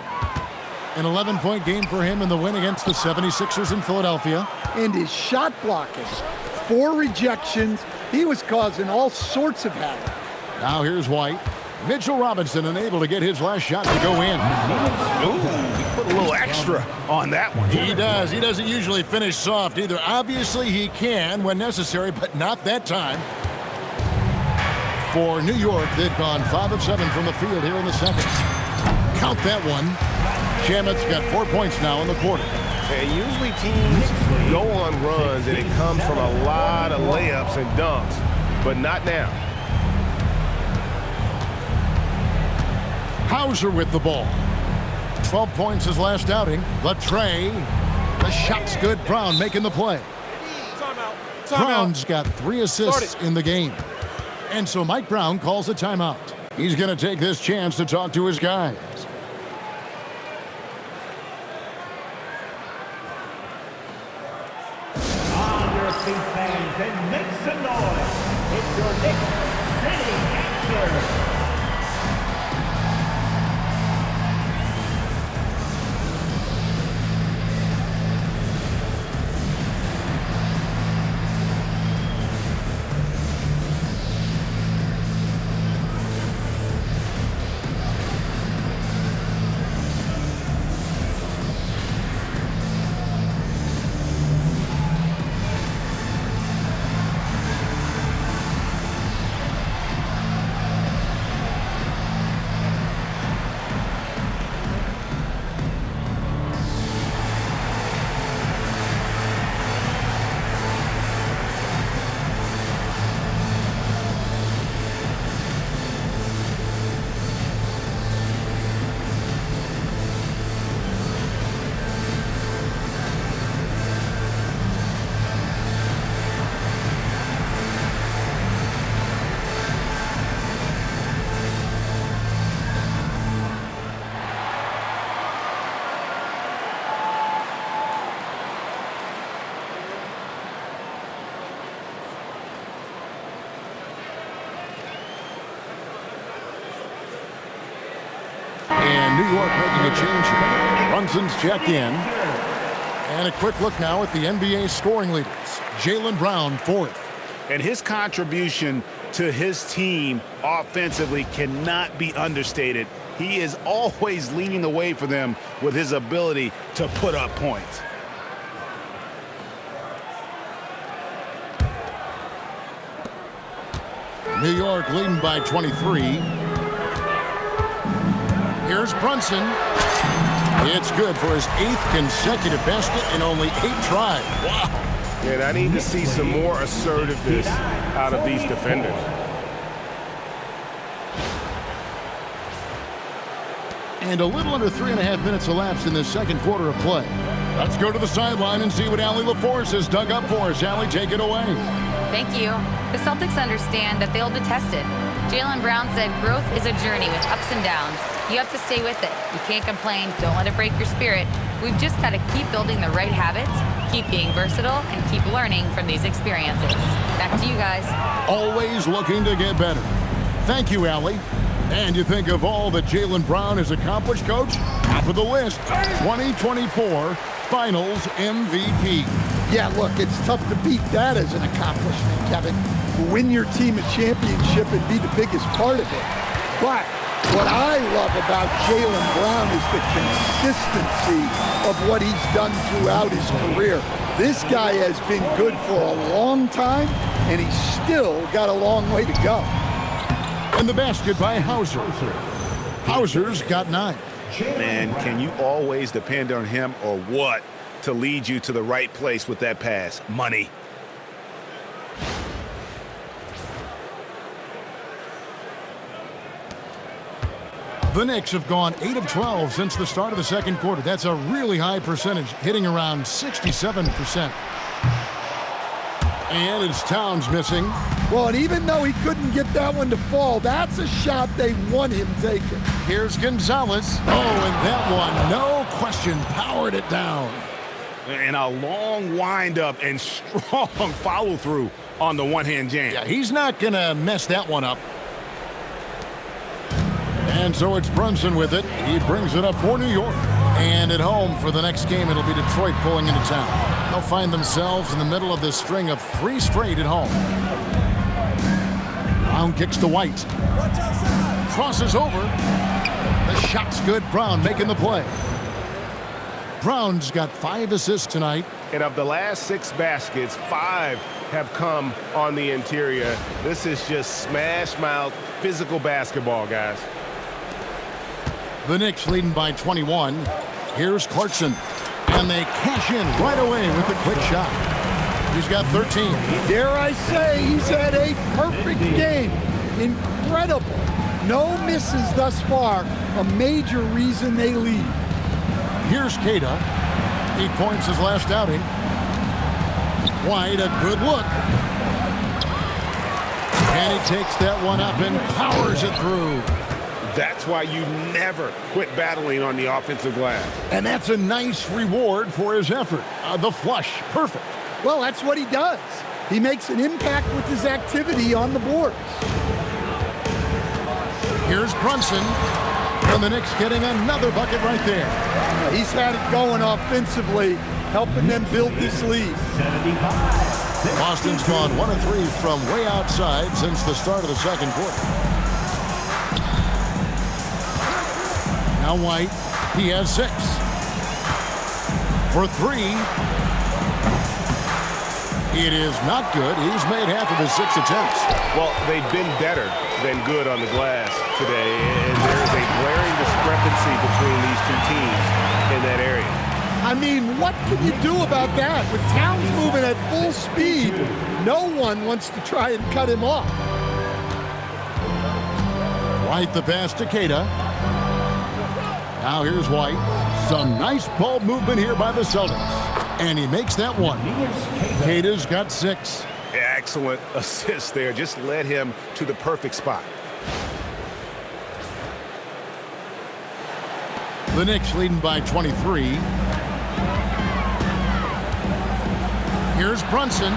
An 11-point game for him in the win against the 76ers in Philadelphia. And his shot blocking. 4 rejections. He was causing all sorts of havoc. Now here's White. Mitchell Robinson unable to get his last shot to go in. Ooh, he put a little extra on that one. He does. He doesn't usually finish soft either. Obviously, he can when necessary, but not that time. For New York, they've gone 5 of 7 from the field here in the second. Count that one. Shamit's got 4 points now in the quarter. And usually teams go on runs and it comes from a lot of layups and dunks, but not now. Hauser with the ball. 12 points his last outing. The tray. The shot's good. Brown making the play. Brown's got 3 assists in the game. And so Mike Brown calls a timeout. He's going to take this chance to talk to his guys. On your feet, fans, and make some noise. It's your Knicks City Answer. And New York making a change here. Brunson's checked in. And a quick look now at the NBA scoring leaders. Jaylen Brown, 4th. And his contribution to his team offensively cannot be understated. He is always leading the way for them with his ability to put up points. New York leading by 23. Here's Brunson. It's good for his 8th consecutive basket in only 8 tries. Wow. And I need to see some more assertiveness out of these defenders. And a little under 3.5 minutes elapsed in this second quarter of play. Let's go to the sideline and see what Allie LaForce has dug up for us. Allie, take it away. Thank you. The Celtics understand that they'll be tested. Jaylen Brown said growth is a journey with ups and downs. You have to stay with it. You can't complain. Don't let it break your spirit. We've just got to keep building the right habits, keep being versatile, and keep learning from these experiences. Back to you guys. Always looking to get better. Thank you, Allie. And you think of all that Jaylen Brown has accomplished, Coach? Top of the list, 2024 Finals MVP. Yeah, look, it's tough to beat that as an accomplishment, Kevin. Win your team a championship and be the biggest part of it. But what I love about Jaylen Brown is the consistency of what he's done throughout his career. This guy has been good for a long time, and he's still got a long way to go. And the basket by Hauser. Hauser's got 9. Man, can you always depend on him or what to lead you to the right place with that pass? Money. The Knicks have gone 8 of 12 since the start of the second quarter. That's a really high percentage, hitting around 67%. And it's Towns missing. Well, and even though he couldn't get that one to fall, that's a shot they want him taking. Here's Gonzalez. Oh, and that one, no question, powered it down. And a long windup and strong follow-through on the one-hand jam. Yeah, he's not going to mess that one up. And so it's Brunson with it. He brings it up for New York. And at home for the next game, it'll be Detroit pulling into town. They'll find themselves in the middle of this string of 3 straight at home. Brown kicks to White. Crosses over. The shot's good. Brown making the play. Brown's got 5 assists tonight. And of the last 6 baskets, 5 have come on the interior. This is just smash mouth, physical basketball, guys. The Knicks leading by 21. Here's Clarkson. And they cash in right away with a quick shot. He's got 13. Dare I say, he's had a perfect game. Incredible. No misses thus far. A major reason they lead. Here's Cada. 8 points his last outing. White, a good look. And he takes that one up and powers it through. That's why you never quit battling on the offensive glass. And that's a nice reward for his effort. The flush, perfect. Well, that's what he does. He makes an impact with his activity on the boards. Here's Brunson. And the Knicks getting another bucket right there. He's had it going offensively, helping them build this lead. Boston's gone 1 of 3 from way outside since the start of the second quarter. Now White, he has 6. For 3. It is not good. He's made half of his 6 attempts. Well, they've been better than good on the glass today, and there's a glaring discrepancy between these two teams in that area. I mean, what can you do about that? With Towns moving at full speed, no one wants to try and cut him off. White the pass to Cada. Now here's White. Some nice ball movement here by the Celtics. And he makes that one. Cada's got 6. Excellent assist there. Just led him to the perfect spot. The Knicks leading by 23. Here's Brunson.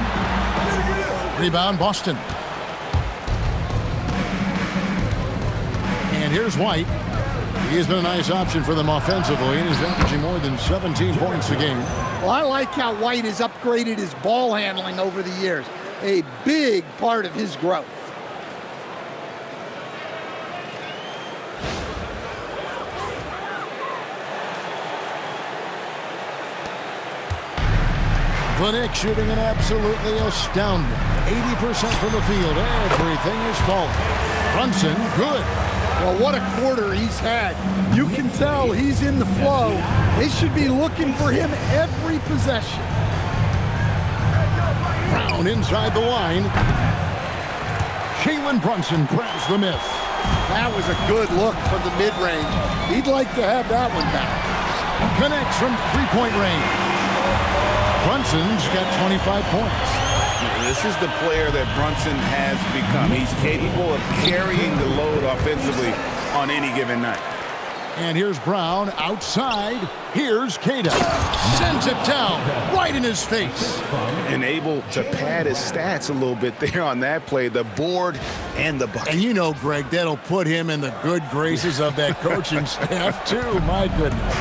Rebound, Boston. And here's White. He has been a nice option for them offensively, and is averaging more than 17 points a game. Well, I like how White has upgraded his ball handling over the years. A big part of his growth. The Knicks shooting an absolutely astounding 80% from the field. Everything is falling. Brunson, good. Well, what a quarter he's had. You can tell he's in the flow. They should be looking for him every possession. Brown inside the line. Jalen Brunson grabs the miss. That was a good look from the mid-range. He'd like to have that one back. Connects from three-point range. Brunson's got 25 points. This is the player that Brunson has become. He's capable of carrying the load offensively on any given night. And here's Brown outside. Here's Cada. Sends it down right in his face. And able to pad his stats a little bit there on that play, the board and the bucket. And you know, Greg, that'll put him in the good graces of that coaching staff, too. My goodness.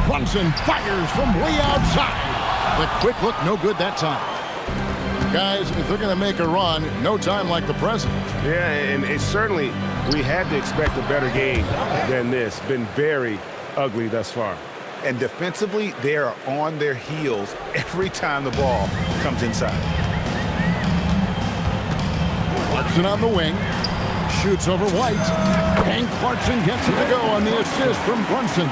Brunson fires from way outside. The quick look, no good that time. Guys, if they're going to make a run, no time like the present. Yeah, and it's certainly, we had to expect a better game than this. Been very ugly thus far. And defensively, they are on their heels every time the ball comes inside. Clarkson on the wing. Shoots over White. And Clarkson gets it to go on the assist from Brunson.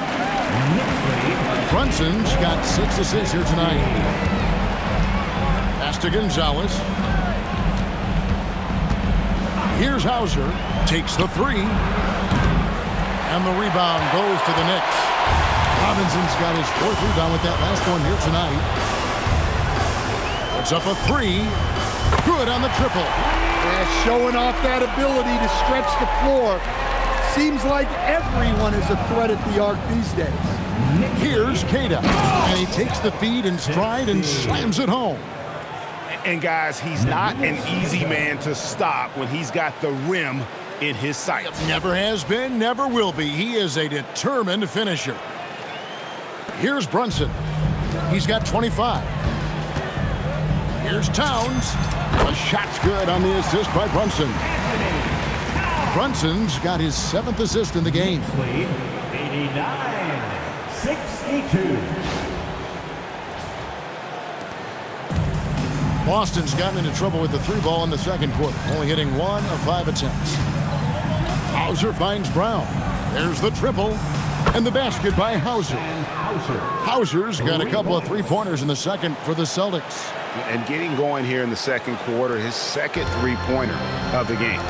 Brunson's got 6 assists here tonight. Pass to Gonzalez. Here's Hauser. Takes the 3. And the rebound goes to the Knicks. Robinson's got his 4th rebound with that last one here tonight. Puts up a 3. Good on the triple. Yeah, showing off that ability to stretch the floor. Seems like everyone is a threat at the arc these days. Here's Cada. And he takes the feed in stride and slams it home. And guys, he's not an easy man to stop when he's got the rim in his sights. Never has been, never will be. He is a determined finisher. Here's Brunson. He's got 25. Here's Towns. The shot's good on the assist by Brunson. Brunson's got his 7th assist in the game. 89-62. Boston's gotten into trouble with the 3 ball in the second quarter, only hitting 1 of 5 attempts. Hauser finds Brown. There's the triple. And the basket by Hauser. Hauser's got a couple of 3-pointers in the second for the Celtics. And getting going here in the second quarter, his second 3-pointer of the game.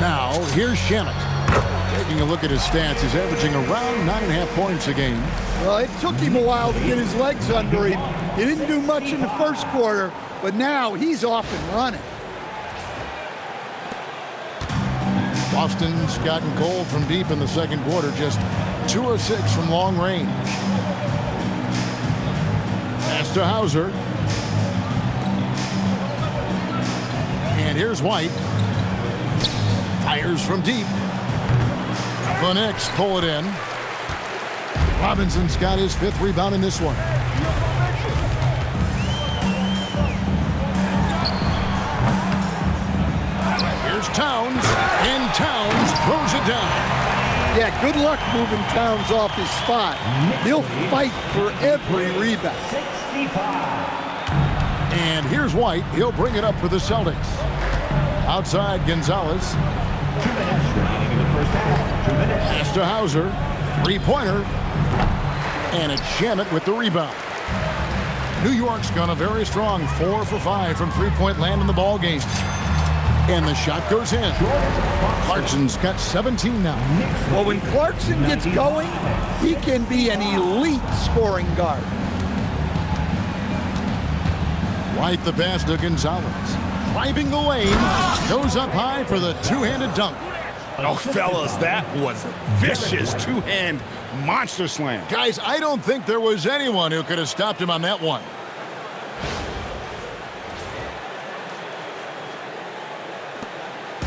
Now, foul. Here's Shamet. Taking a look at his stats, he's averaging around 9.5 points a game. Well, it took him a while to get his legs under him. He didn't do much in the first quarter, but now he's off and running. Boston's gotten cold from deep in the second quarter, just 2 of 6 from long range. Pass to Hauser. And here's White. Fires from deep. The Knicks pull it in. Robinson's got his 5th rebound in this one. Here's Towns, and Towns throws it down. Yeah, good luck moving Towns off his spot. He'll fight for every rebound. 65. And here's White. He'll bring it up for the Celtics. Outside, Gonzalez. 2 minutes remaining in the first half. 2 minutes. Pass to Hauser. 3-pointer. And it's Shamet with the rebound. New York's gone a very strong 4 for 5 from three-point land in the ball game. And the shot goes in. Clarkson's got 17 now. Well, when Clarkson gets going, he can be an elite scoring guard. White the pass to Gonzalez. Driving the lane. Goes up high for the two-handed dunk. Oh, fellas, that was a vicious two-hand monster slam. Guys, I don't think there was anyone who could have stopped him on that one.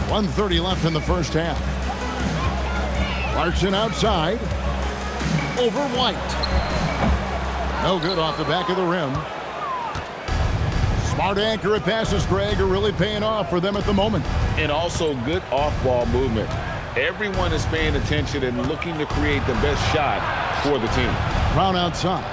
.130 left in the first half. Clarkson outside. Over White. No good off the back of the rim. Smart accurate passes, Greg, are really paying off for them at the moment. And also good off-ball movement. Everyone is paying attention and looking to create the best shot for the team. Brown outside.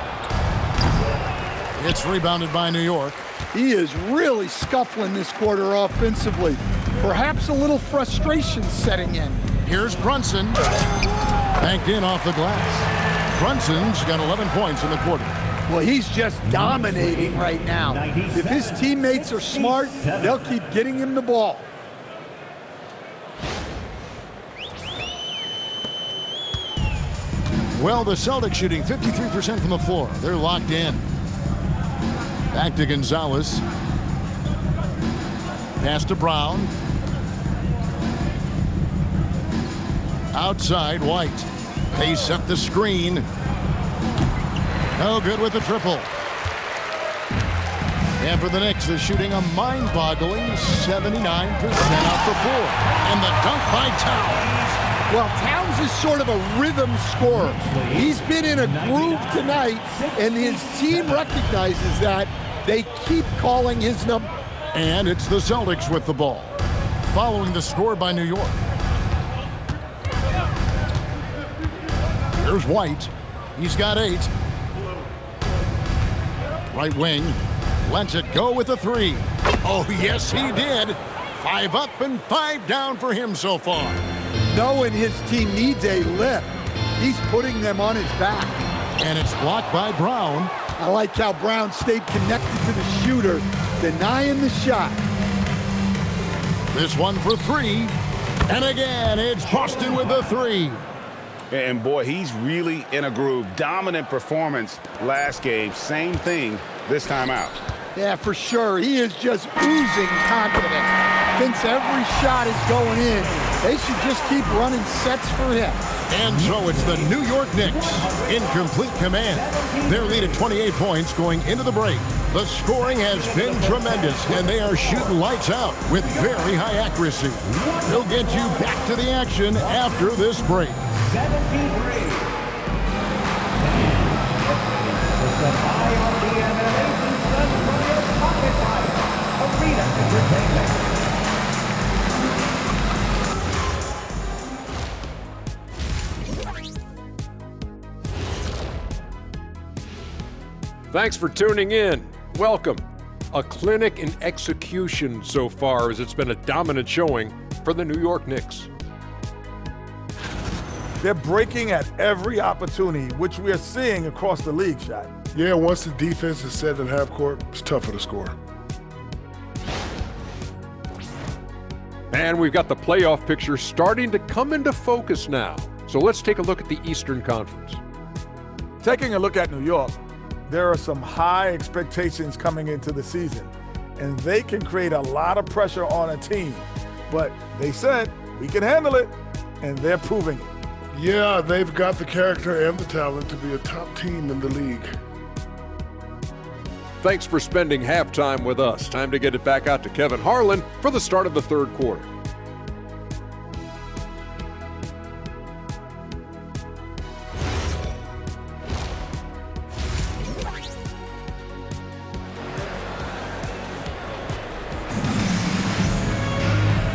It's rebounded by New York. He is really scuffling this quarter offensively. Perhaps a little frustration setting in. Here's Brunson. Banked in off the glass. Brunson's got 11 points in the quarter. Well, he's just dominating right now. If his teammates are smart, they'll keep getting him the ball. Well, the Celtics shooting 53% from the floor. They're locked in. Back to Gonzalez. Pass to Brown. Outside, White. They set the screen. No good with the triple. And for the Knicks, they're shooting a mind-boggling 79% off the floor. And the dunk by Towns. Well, Towns is sort of a rhythm scorer. He's been in a groove tonight, and his team recognizes that. They keep calling his number. And it's the Celtics with the ball, following the score by New York. Here's White. He's got 8. Right wing. Lets it go with a 3. Oh, yes, he did. 5 up and 5 down for him so far. Knowing his team needs a lift, he's putting them on his back. And it's blocked by Brown. I like how Brown stayed connected to the shooter, denying the shot. This one for 3. And again, it's Boston with the 3. And boy, he's really in a groove. Dominant performance last game. Same thing this time out. Yeah, for sure. He is just oozing confidence. Thinks every shot is going in. They should just keep running sets for him. And so it's the New York Knicks in complete command. Their lead at 28 points going into the break. The scoring has been tremendous, and they are shooting lights out with very high accuracy. We'll get you back to the action after this break. 73. It's the IRBM Innovations done from your pocket fire. Arena Entertainment. Thanks for tuning in. Welcome. A clinic in execution so far, as it's been a dominant showing for the New York Knicks. They're breaking at every opportunity, which we are seeing across the league, Shot. Yeah, once the defense is set in half court, it's tougher to score. And we've got the playoff picture starting to come into focus now. So let's take a look at the Eastern Conference. Taking a look at New York, there are some high expectations coming into the season, and they can create a lot of pressure on a team. But they said, we can handle it, and they're proving it. Yeah, they've got the character and the talent to be a top team in the league. Thanks for spending halftime with us. Time to get it back out to Kevin Harlan for the start of the third quarter.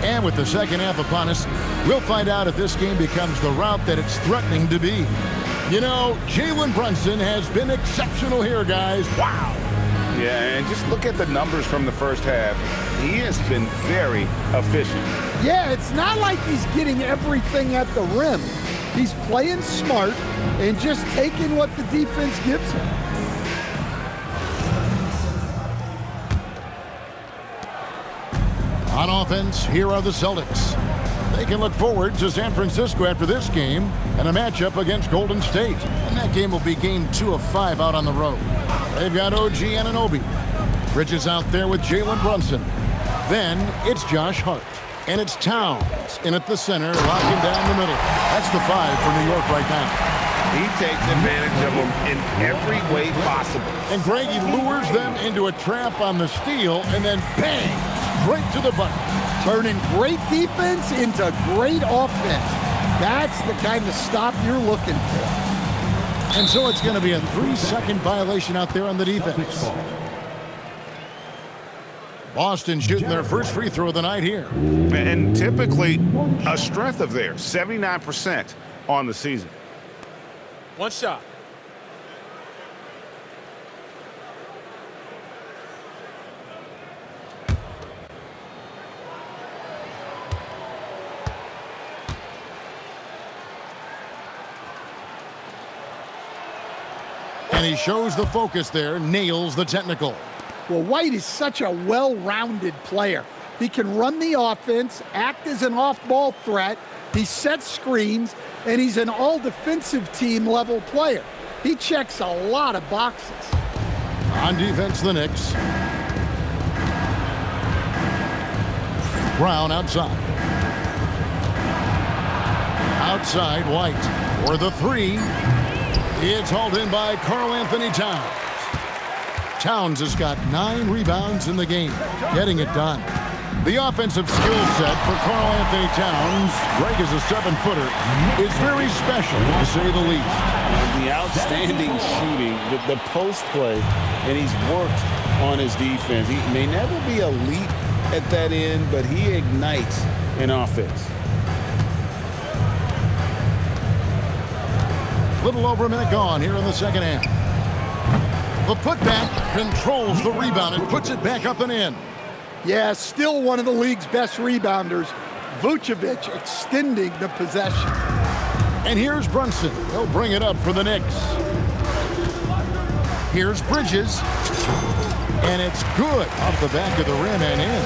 And with the second half upon us, we'll find out if this game becomes the route that it's threatening to be. You know, Jalen Brunson has been exceptional here, guys. Wow. Yeah, and just look at the numbers from the first half. He has been very efficient. Yeah, it's not like he's getting everything at the rim. He's playing smart and just taking what the defense gives him. On offense, here are the Celtics. They can look forward to San Francisco after this game and a matchup against Golden State. And that game will be game 2 of 5 out on the road. They've got OG Anunoby. Bridges out there with Jalen Brunson. Then it's Josh Hart. And it's Towns in at the center, locking down the middle. That's the 5 for New York right now. He takes advantage of them in every way possible. And Greggy lures them into a trap on the steal, and then bang! Straight to the button. Turning great defense into great offense. That's the kind of stop you're looking for. And so it's going to be a 3-second violation out there on the defense. Boston shooting their first free throw of the night here. And typically a strength of theirs, 79% on the season. One shot. And he shows the focus there, nails the technical. Well, White is such a well-rounded player. He can run the offense, act as an off-ball threat, he sets screens, and he's an all-defensive team level player. He checks a lot of boxes. On defense, the Knicks. Brown outside. Outside, White for the 3. It's hauled in by Karl-Anthony Towns. Towns has got 9 rebounds in the game, getting it done. The offensive skill set for Karl-Anthony Towns, Greg is a 7-footer, is very special, to say the least. And the outstanding shooting, the post play, and he's worked on his defense. He may never be elite at that end, but he ignites an offense. Little over a minute gone here in the second half. The putback controls the rebound and puts it back up and in. Yeah, still one of the league's best rebounders. Vucevic extending the possession. And here's Brunson. He'll bring it up for the Knicks. Here's Bridges. And it's good off the back of the rim and in.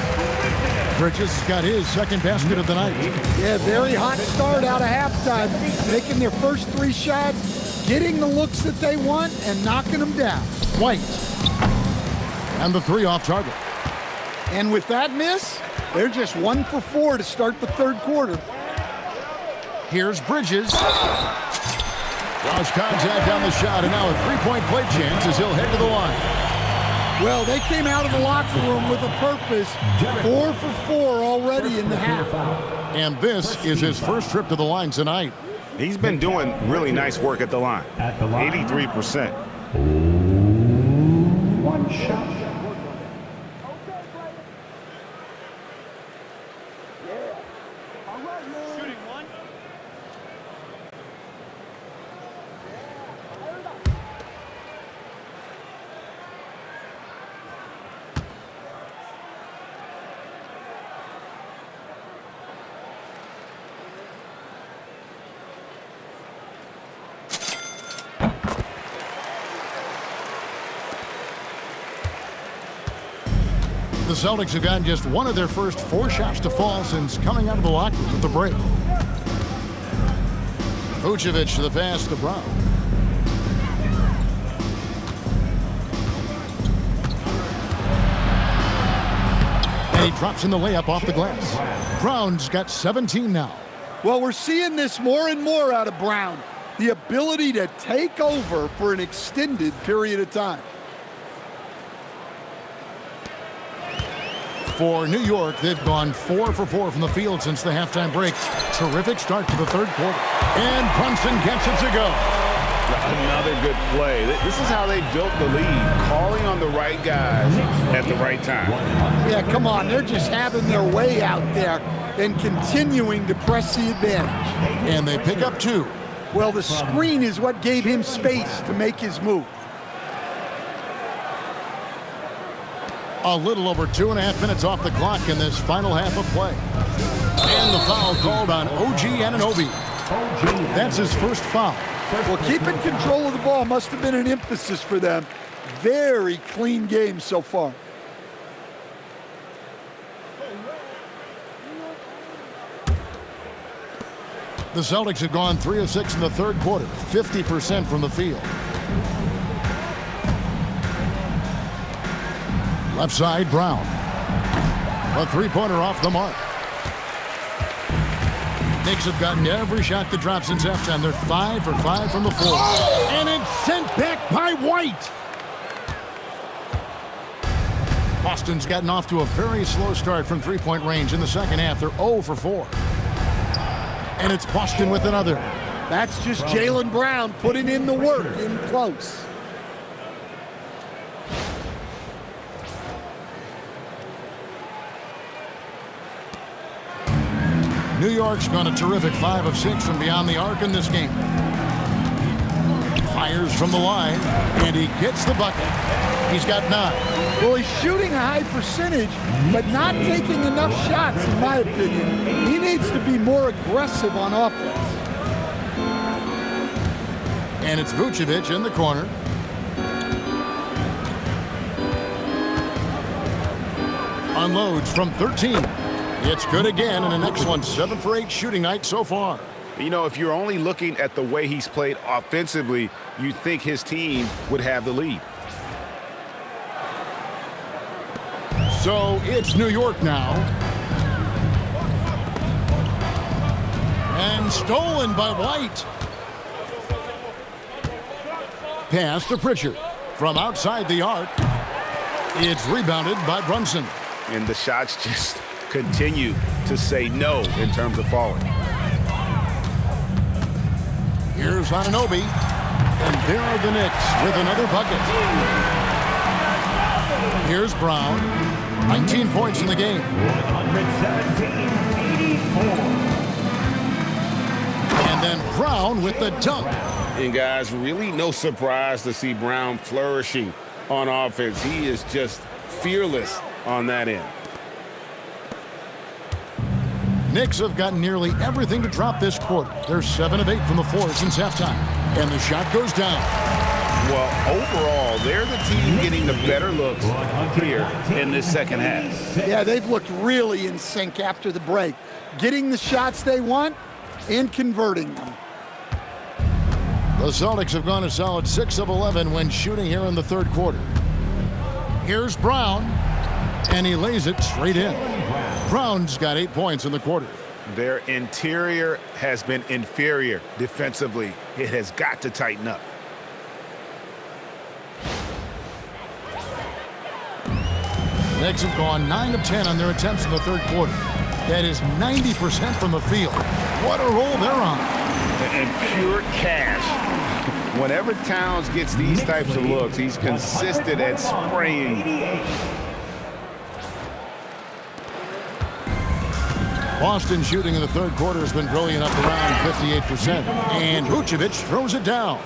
Bridges has got his second basket of the night. Yeah, very hot start out of halftime. Making their first 3 shots, getting the looks that they want, and knocking them down. White. And the 3 off target. And with that miss, they're just 1 for 4 to start the third quarter. Here's Bridges. Draws contact on the shot, and now a 3-point play chance as he'll head to the line. Well, they came out of the locker room with a purpose. 4 for 4 already in the half. And this is his first trip to the line tonight. He's been doing really nice work at the line. 83%. 1 shot. The Celtics have gotten just one of their first 4 shots to fall since coming out of the locker room with the break. Vucevic to the pass to Brown. And he drops in the layup off the glass. Brown's got 17 now. Well, we're seeing this more and more out of Brown. The ability to take over for an extended period of time. For New York, they've gone 4 for 4 from the field since the halftime break. Terrific start to the third quarter. And Brunson gets it to go. Another good play. This is how they built the lead, calling on the right guys at the right time. Yeah, come on. They're just having their way out there and continuing to press the advantage. And they pick up 2. Well, the screen is what gave him space to make his move. A little over 2.5 minutes off the clock in this final half of play. And the foul called on OG Anunoby. That's his first foul. Well, keeping control of the ball must have been an emphasis for them. Very clean game so far. The Celtics have gone 3 of 6 in the third quarter, 50% from the field. Left side, Brown. A three-pointer off the mark. Knicks have gotten every shot that dropped since halftime. They're 5 for 5 from the floor. And it's sent back by White. Boston's gotten off to a very slow start from three-point range in the second half. They're 0 for 4. And it's Boston with another. That's just Jaylen Brown putting in the work in close. New York's gone a terrific 5 of 6 from beyond the arc in this game. Fires from the line, and he gets the bucket. He's got 9. Well, he's shooting a high percentage, but not taking enough shots, in my opinion. He needs to be more aggressive on offense. And it's Vucevic in the corner. Unloads from 13. It's good again, and an excellent 7 for 8 shooting night so far. You know, if you're only looking at the way he's played offensively, you'd think his team would have the lead. So it's New York now. And stolen by White. Pass to Pritchard. From outside the arc. It's rebounded by Brunson. And the shots just continue to say no in terms of falling. Here's Anunoby. And there are the Knicks with another bucket. Here's Brown. 19 points in the game. 117-84. And then Brown with the dunk. And guys, really no surprise to see Brown flourishing on offense. He is just fearless on that end. Knicks have gotten nearly everything to drop this quarter. They're 7 of 8 from the floor since halftime. And the shot goes down. Well, overall, they're the team getting the better looks here in this second half. Yeah, they've looked really in sync after the break. Getting the shots they want and converting them. The Celtics have gone a solid 6 of 11 when shooting here in the third quarter. Here's Brown, and he lays it straight in. Brown's got 8 points in the quarter. Their interior has been inferior defensively. It has got to tighten up. The Knicks have gone 9 of 10 on their attempts in the third quarter. That is 90% from the field. What a roll they're on. And pure cash. Whenever Towns gets these types of looks, he's consistent at spraying. Boston shooting in the third quarter has been brilliant, up around 58%. And Vucevic throws it down.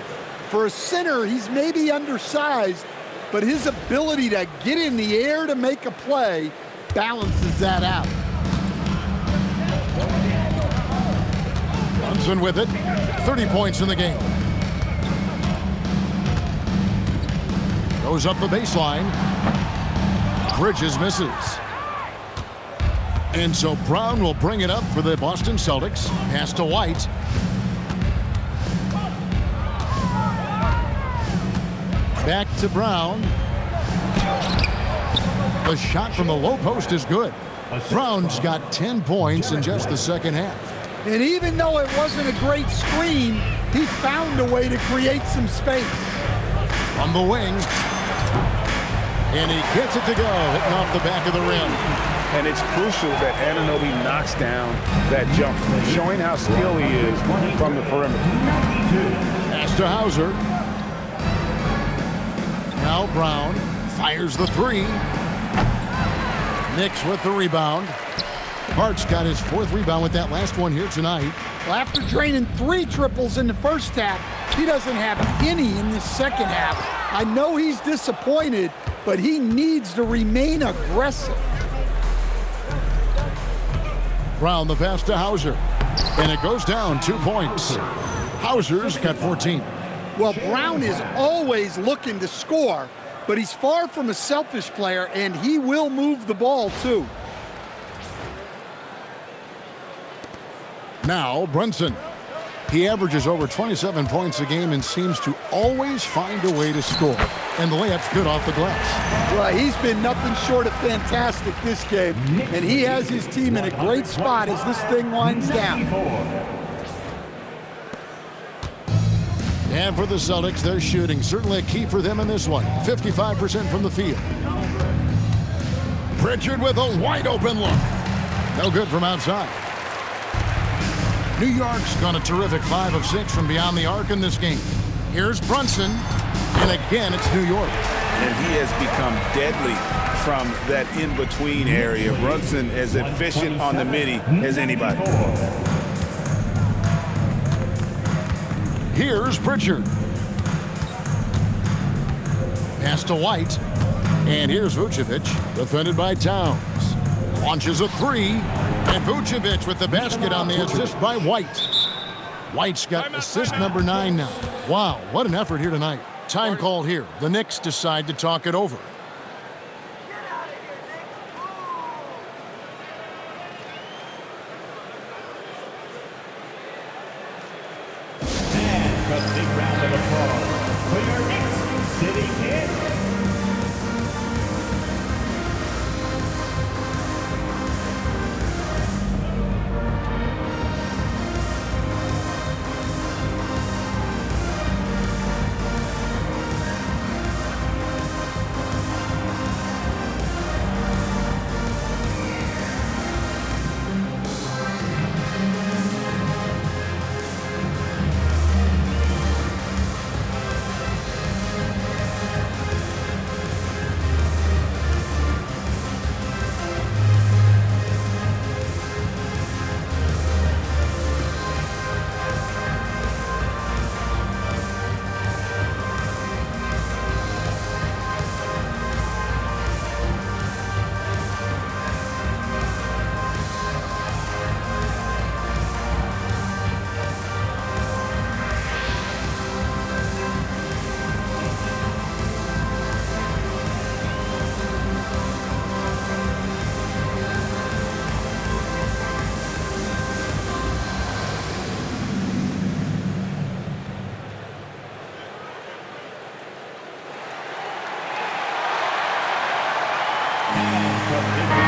For a center, he's maybe undersized, but his ability to get in the air to make a play balances that out. Brunson with it. 30 points in the game. Goes up the baseline. Bridges misses. And so Brown will bring it up for the Boston Celtics. Pass to White. Back to Brown. The shot from the low post is good. Brown's got 10 points in just the second half. And even though it wasn't a great screen, he found a way to create some space. From the wing. And he gets it to go, hitting off the back of the rim. And it's crucial that Anunoby knocks down that jump, showing how skilled he is from the perimeter. Pass to Hauser. Now Brown fires the three. Knicks with the rebound. Hart's got his 4th rebound with that last one here tonight. Well, after draining 3 triples in the first half, he doesn't have any in this second half. I know he's disappointed, but he needs to remain aggressive. Brown the pass to Hauser. And it goes down 2 points. Hauser's got 14. Well, Brown is always looking to score, but he's far from a selfish player, and he will move the ball, too. Now, Brunson. He averages over 27 points a game and seems to always find a way to score. And the layup's good off the glass. Well, he's been nothing short of fantastic this game, and he has his team in a great spot as this thing winds down. And for the Celtics, their shooting certainly a key for them in this one. 55% from the field. Pritchard with a wide open look. No good from outside. New York's gone a terrific 5 of 6 from beyond the arc in this game. Here's Brunson, and again it's New York. And he has become deadly from that in-between area. Brunson as efficient on the midi as anybody. Here's Pritchard. Pass to White. And here's Vucevic, defended by Towns. Launches a 3. And Vucevic with the basket on the assist by White. White's got assist number 9 now. Wow, what an effort here tonight. Time called here. The Knicks decide to talk it over. A big round of applause for your Knicks City Kid.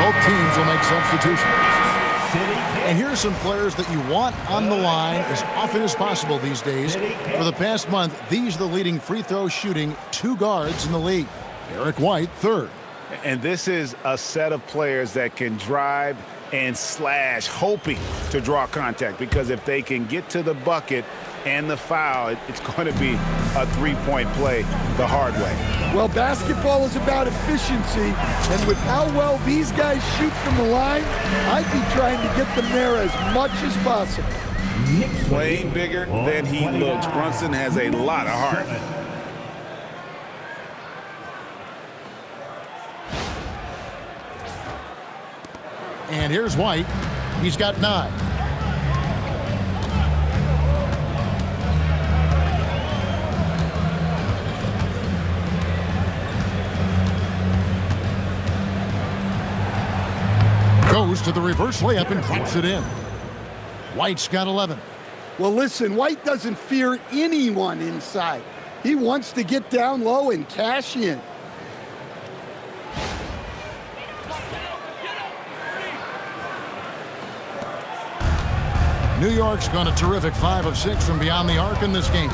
Both teams will make substitutions. And here are some players that you want on the line as often as possible these days. For the past month, these are the leading free throw shooting 2 guards in the league. Derrick White, 3rd. And this is a set of players that can drive and slash, hoping to draw contact, because if they can get to the bucket and the foul, it's going to be a 3-point play the hard way. Well, basketball is about efficiency, and with how well these guys shoot from the line, I'd be trying to get them there as much as possible. Playing bigger than he looks. Brunson has a lot of heart. And here's White. He's got 9. Goes to the reverse layup and drops it in. White's got 11. Well, listen, White doesn't fear anyone inside. He wants to get down low and cash in. New York's gone a terrific 5 of 6 from beyond the arc in this game.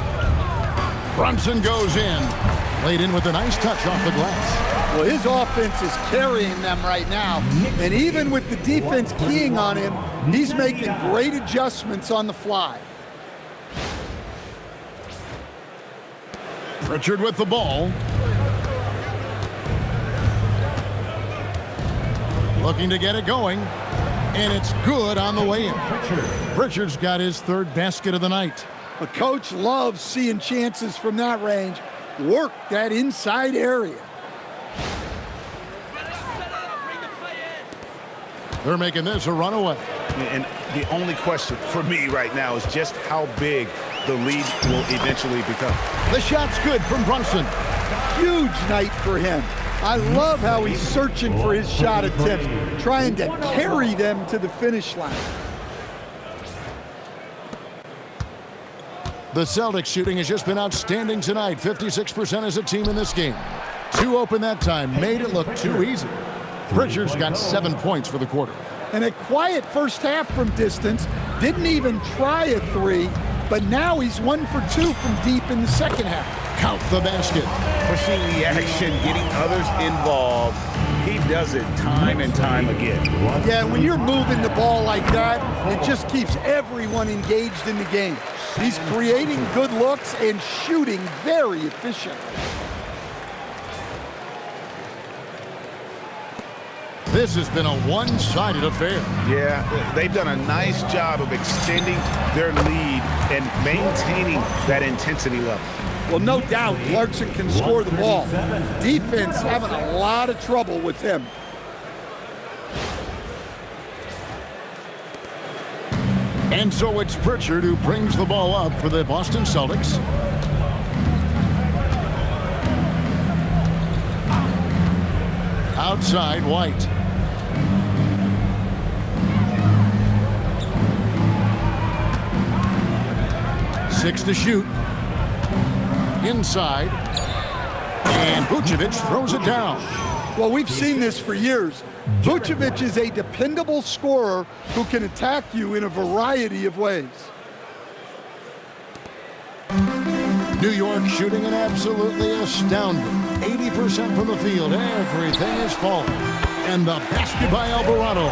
Brunson goes in. Laid in with a nice touch off the glass. Well, his offense is carrying them right now. And even with the defense keying on him, he's making great adjustments on the fly. Pritchard with the ball. Looking to get it going. And it's good on the way in. Pritchard's got his 3rd basket of the night. A coach loves seeing chances from that range. Work that inside area. They're making this a runaway. And the only question for me right now is just how big the lead will eventually become. The shot's good from Brunson. Huge night for him. I love how he's searching for his shot attempts, trying to carry them to the finish line. The Celtics shooting has just been outstanding tonight. 56% as a team in this game. 2 open that time, made it look too easy. Pritchard's got 7 points for the quarter. And a quiet first half from distance. Didn't even try a 3, but now he's 1 for 2 from deep in the second half. Count the basket. Pushing the action, getting others involved. He does it time and time again. Yeah, when you're moving the ball like that, it just keeps everyone engaged in the game. He's creating good looks and shooting very efficiently. This has been a one-sided affair. Yeah, they've done a nice job of extending their lead and maintaining that intensity level. Well, no doubt Clarkson can score the ball. Defense having a lot of trouble with him. And so it's Pritchard who brings the ball up for the Boston Celtics. Outside, White. Six to shoot. Inside. And Vucevic throws it down. Well, we've seen this for years. Vucevic is a dependable scorer who can attack you in a variety of ways. New York shooting an absolutely astounding 80% from the field. Everything is falling. And the basket by Alvarado.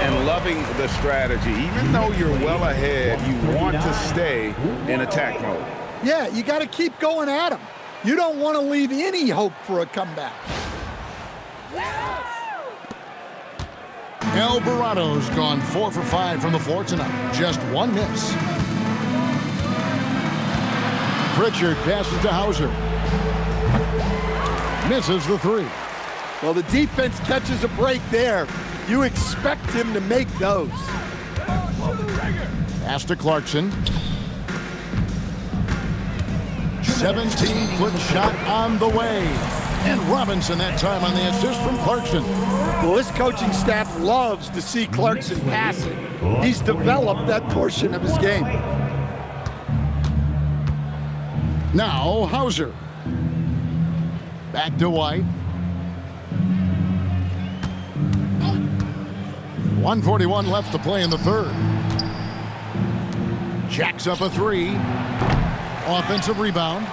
And loving the strategy. Even though you're well ahead, you want to stay in attack mode. Yeah, you got to keep going at him. You don't want to leave any hope for a comeback. Alvarado's gone 4 for 5 from the floor tonight. Just 1 miss. Pritchard passes to Hauser. Misses the 3. Well, the defense catches a break there. You expect him to make those. Pass to Clarkson. 17-foot shot on the way. And Robinson that time on the assist from Clarkson. Well, this coaching staff loves to see Clarkson passing. He's developed that portion of his game. Now Hauser. Back to White. 1:41 left to play in the third. Jacks up a 3. Offensive rebound.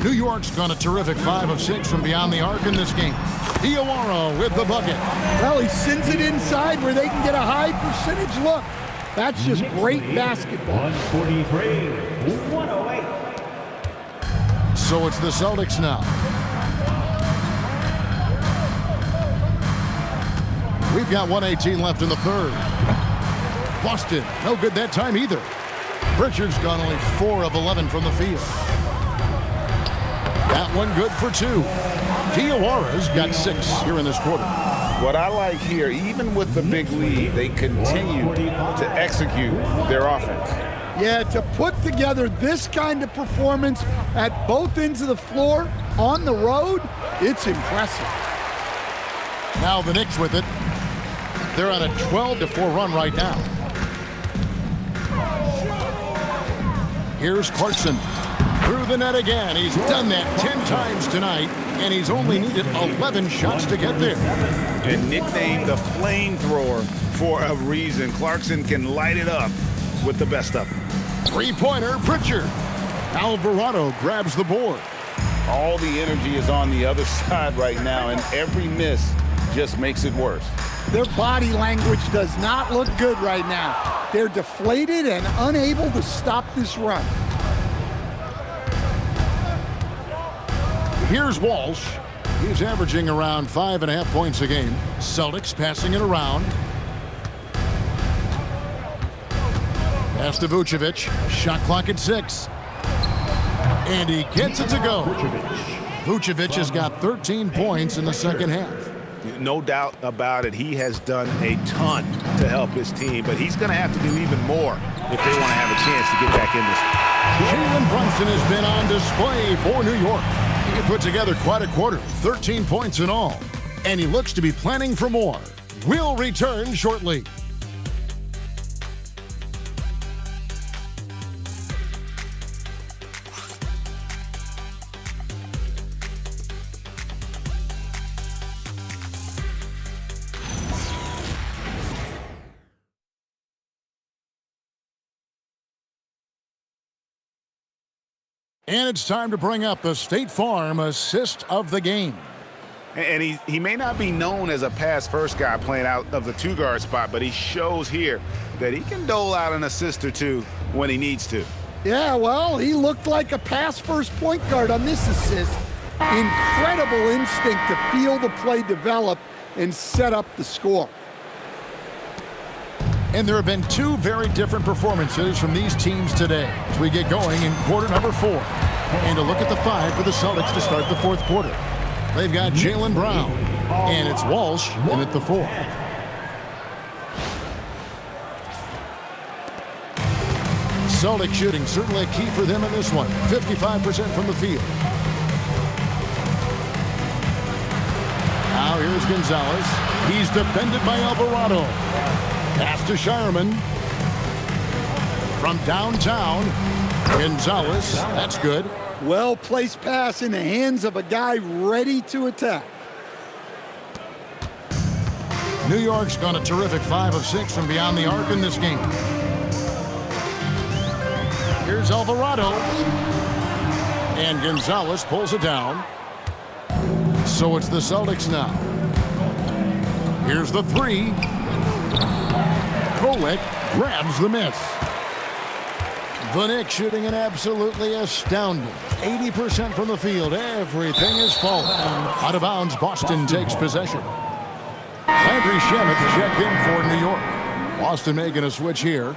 New York's gone a terrific 5 of 6 from beyond the arc in this game. Diawara with the bucket. Well, he sends it inside where they can get a high percentage look. That's just great basketball. 143, 108. So it's the Celtics now. We've got 1:18 left in the third. Boston, no good that time either. Pritchard's gone only 4 of 11 from the field. That one good for 2. Diawara's got 6 here in this quarter. What I like here, even with the big lead, they continue to execute their offense. Yeah, to put together this kind of performance at both ends of the floor on the road, it's impressive. Now the Knicks with it. They're on a 12-4 run right now. Here's Clarkson. Through the net again. He's done that 10 times tonight, and he's only needed 11 shots to get there. And nicknamed the flamethrower for a reason. Clarkson can light it up with the best of them. Three-pointer, Pritchard. Alvarado grabs the board. All the energy is on the other side right now, and every miss just makes it worse. Their body language does not look good right now. They're deflated and unable to stop this run. Here's Walsh. He's averaging around 5.5 points a game. Celtics passing it around. Pass to Vucevic. Shot clock at 6. And he gets it to go. Vucevic has got 13 points in the second half. No doubt about it. He has done a ton to help his team, but he's going to have to do even more if they want to have a chance to get back in this. Jalen Brunson has been on display for New York. He put together quite a quarter, 13 points in all, and he looks to be planning for more. We'll return shortly. And it's time to bring up the State Farm assist of the game. And he may not be known as a pass-first guy playing out of the two-guard spot, but he shows here that he can dole out an assist or two when he needs to. Yeah, well, he looked like a pass-first point guard on this assist. Incredible instinct to feel the play develop and set up the score. And there have been two very different performances from these teams today as we get going in quarter number 4. And a look at the 5 for the Celtics to start the fourth quarter. They've got Jaylen Brown, and it's Walsh in at the 4. Celtic shooting certainly a key for them in this one. 55% from the field. Now here's Gonzalez. He's defended by Alvarado. Pass to Shireman. From downtown, Gonzalez. That's good. Well-placed pass in the hands of a guy ready to attack. New York's gone a terrific 5 of 6 from beyond the arc in this game. Here's Alvarado. And Gonzalez pulls it down. So it's the Celtics now. Here's the 3. Kolek grabs the miss. The Knicks shooting an absolutely astounding 80% from the field. Everything is falling. Out of bounds, Boston takes possession. Landry Shamet checked in for New York. Boston making a switch here.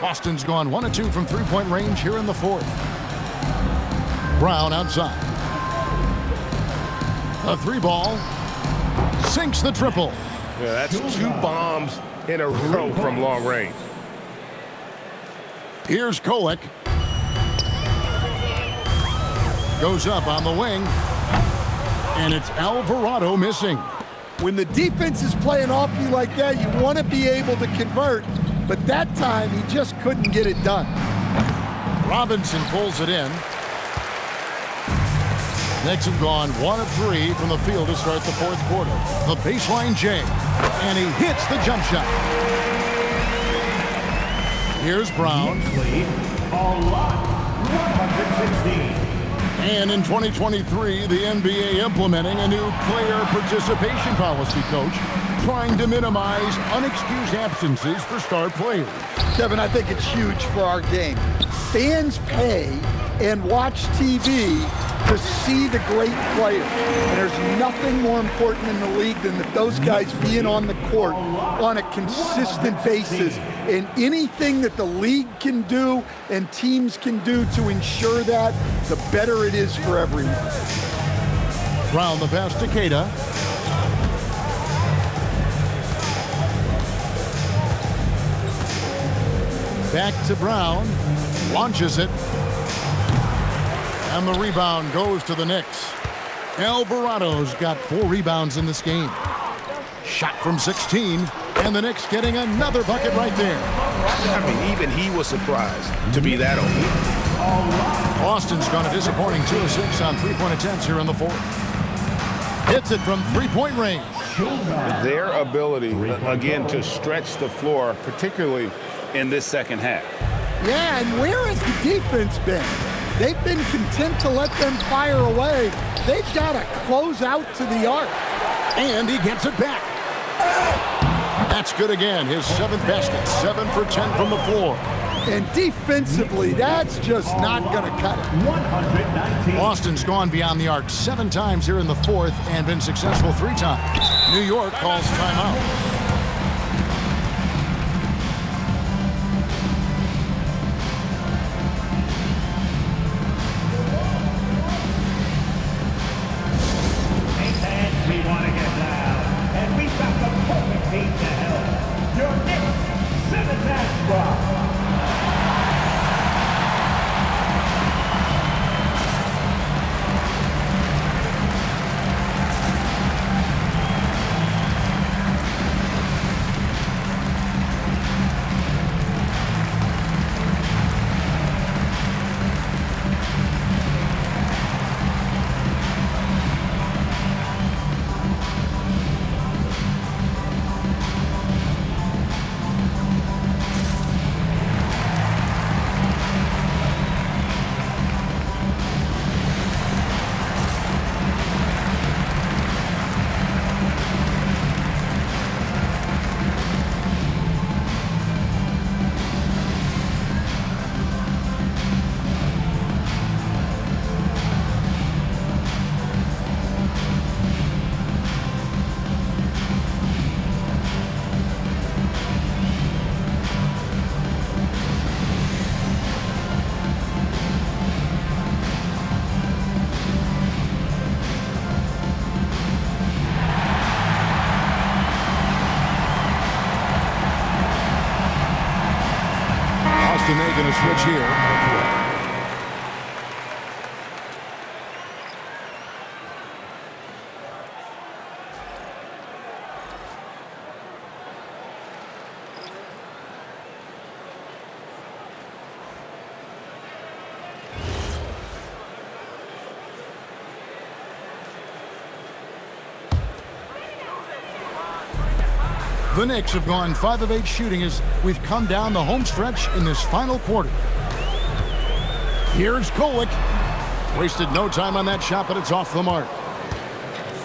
Boston's gone 1 of 2 from three-point range here in the fourth. Brown outside. A 3-ball. Sinks the triple. Yeah, that's 2 bombs in a row from long range. Here's Kolek. Goes up on the wing. And it's Alvarado missing. When the defense is playing off you like that, you want to be able to convert. But that time, he just couldn't get it done. Robinson pulls it in. Knicks have gone 1 of 3 from the field to start the fourth quarter. The baseline J, and he hits the jump shot. Here's Brown. A lot, 116. And in 2023, the NBA implementing a new player participation policy, Coach, trying to minimize unexcused absences for star players. Kevin, I think it's huge for our game. Fans pay and watch TV to see the great players. And there's nothing more important in the league than that those guys being on the court on a consistent basis. And anything that the league can do and teams can do to ensure that, the better it is for everyone. Brown the pass to Keita. Back to Brown. launches it. And the rebound goes to the Knicks. Alvarado's got 4 rebounds in this game. Shot from 16, and the Knicks getting another bucket right there. I mean, even he was surprised to be that open. Boston's gone a disappointing 2 of 6 on three-point attempts here in the fourth. Hits it from three-point range. Their ability, again, to stretch the floor, particularly in this second half. Yeah, and where has the defense been? They've been content to let them fire away. They've got to close out to the arc. And he gets it back. That's good again. His 7th basket, 7 for 10 from the floor. And defensively, that's just not going to cut it. 119. Boston's gone beyond the arc 7 times here in the fourth and been successful 3 times. New York calls timeout. Making a switch here. The Knicks have gone 5 of 8 shooting as we've come down the home stretch in this final quarter. Here's Kolek. Wasted no time on that shot, but it's off the mark.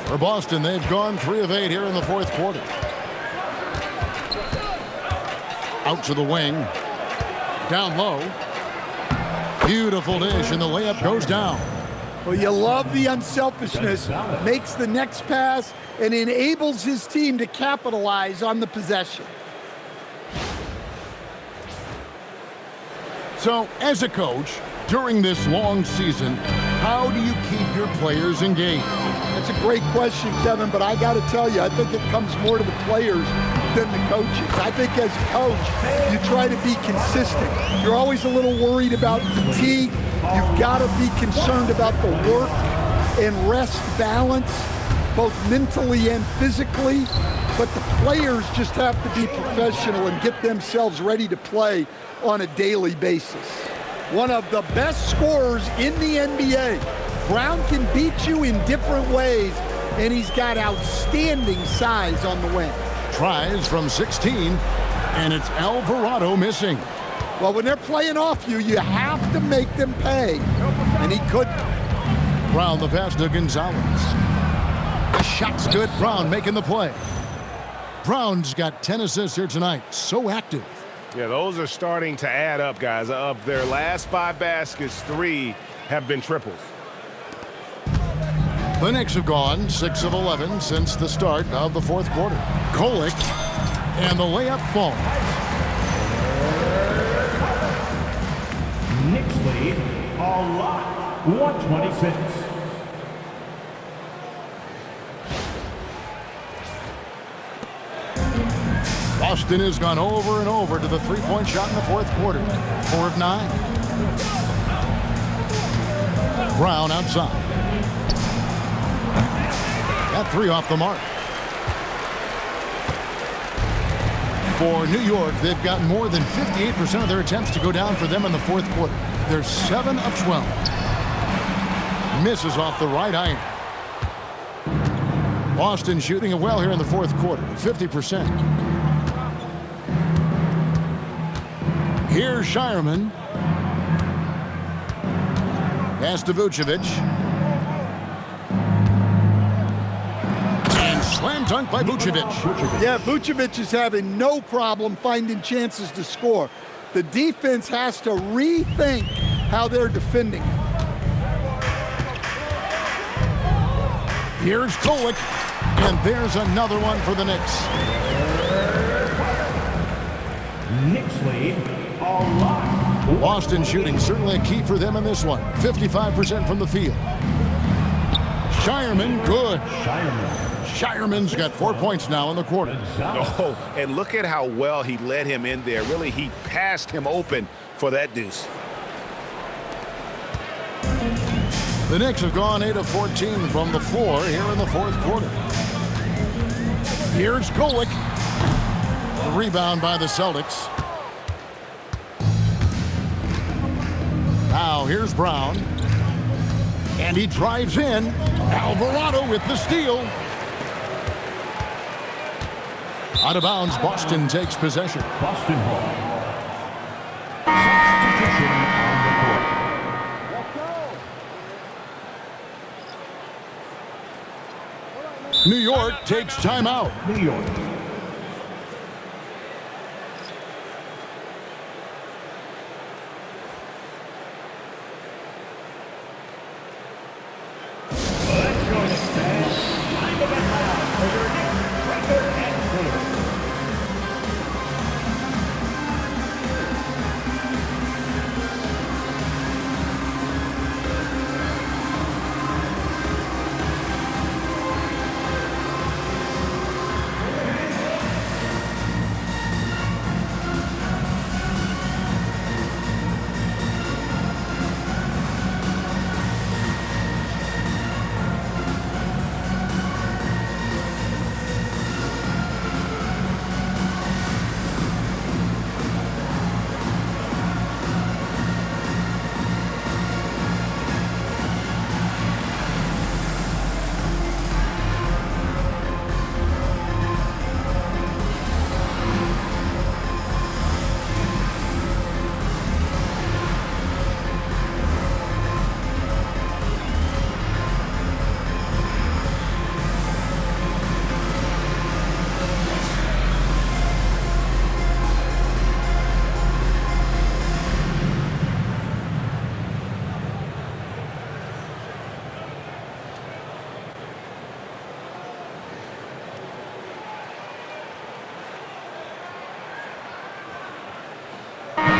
For Boston, they've gone 3 of 8 here in the fourth quarter. Out to the wing. Down low. Beautiful dish, and the layup goes down. Well, you love the unselfishness. Makes the next pass and enables his team to capitalize on the possession. So, as a coach, during this long season, how do you keep your players engaged? That's a great question, Kevin, but I got to tell you, I think it comes more to the players than the coaches. I think as a coach, you try to be consistent. You're always a little worried about fatigue. You've got to be concerned about the work and rest balance, both mentally and physically. But the players just have to be professional and get themselves ready to play on a daily basis. One of the best scorers in the NBA. Brown can beat you in different ways, and he's got outstanding size on the wing. Tries from 16, and it's Alvarado missing. Well, when they're playing off you, you have to make them pay, and he couldn't. Brown the pass to Gonzalez. The shot's good. Brown making the play. Brown's got 10 assists here tonight. So active. Yeah, those are starting to add up, guys. Of their last 5 baskets, 3 have been triples. The Knicks have gone 6 of 11 since the start of the fourth quarter. Kolek, and the layup falls. Knicks lead a lot, 126. Boston has gone over and over to the three-point shot in the fourth quarter. 4 of 9. Brown outside. That three off the mark. For New York, they've gotten more than 58% of their attempts to go down for them in the fourth quarter. They're 7 of 12. Misses off the right iron. Boston shooting it well here in the fourth quarter, 50%. Here's Shireman. Pass to Vucevic. And slam dunk by Vucevic. Yeah, Vucevic is having no problem finding chances to score. The defense has to rethink how they're defending. Here's Kolek. And there's another one for the Knicks. Knicks lead a lot. Boston shooting certainly a key for them in this one. 55% from the field. Shireman, good. Shireman's got 4 points now in the quarter. Oh, and look at how well he led him in there. Really, he passed him open for that deuce. The Knicks have gone 8 of 14 from the floor here in the fourth quarter. Here's Kolek. The rebound by the Celtics. Now here's Brown. And he drives in. Alvarado with the steal. Out of bounds, Boston takes possession. Boston ball. Substitution on the court. New York takes timeout. New York.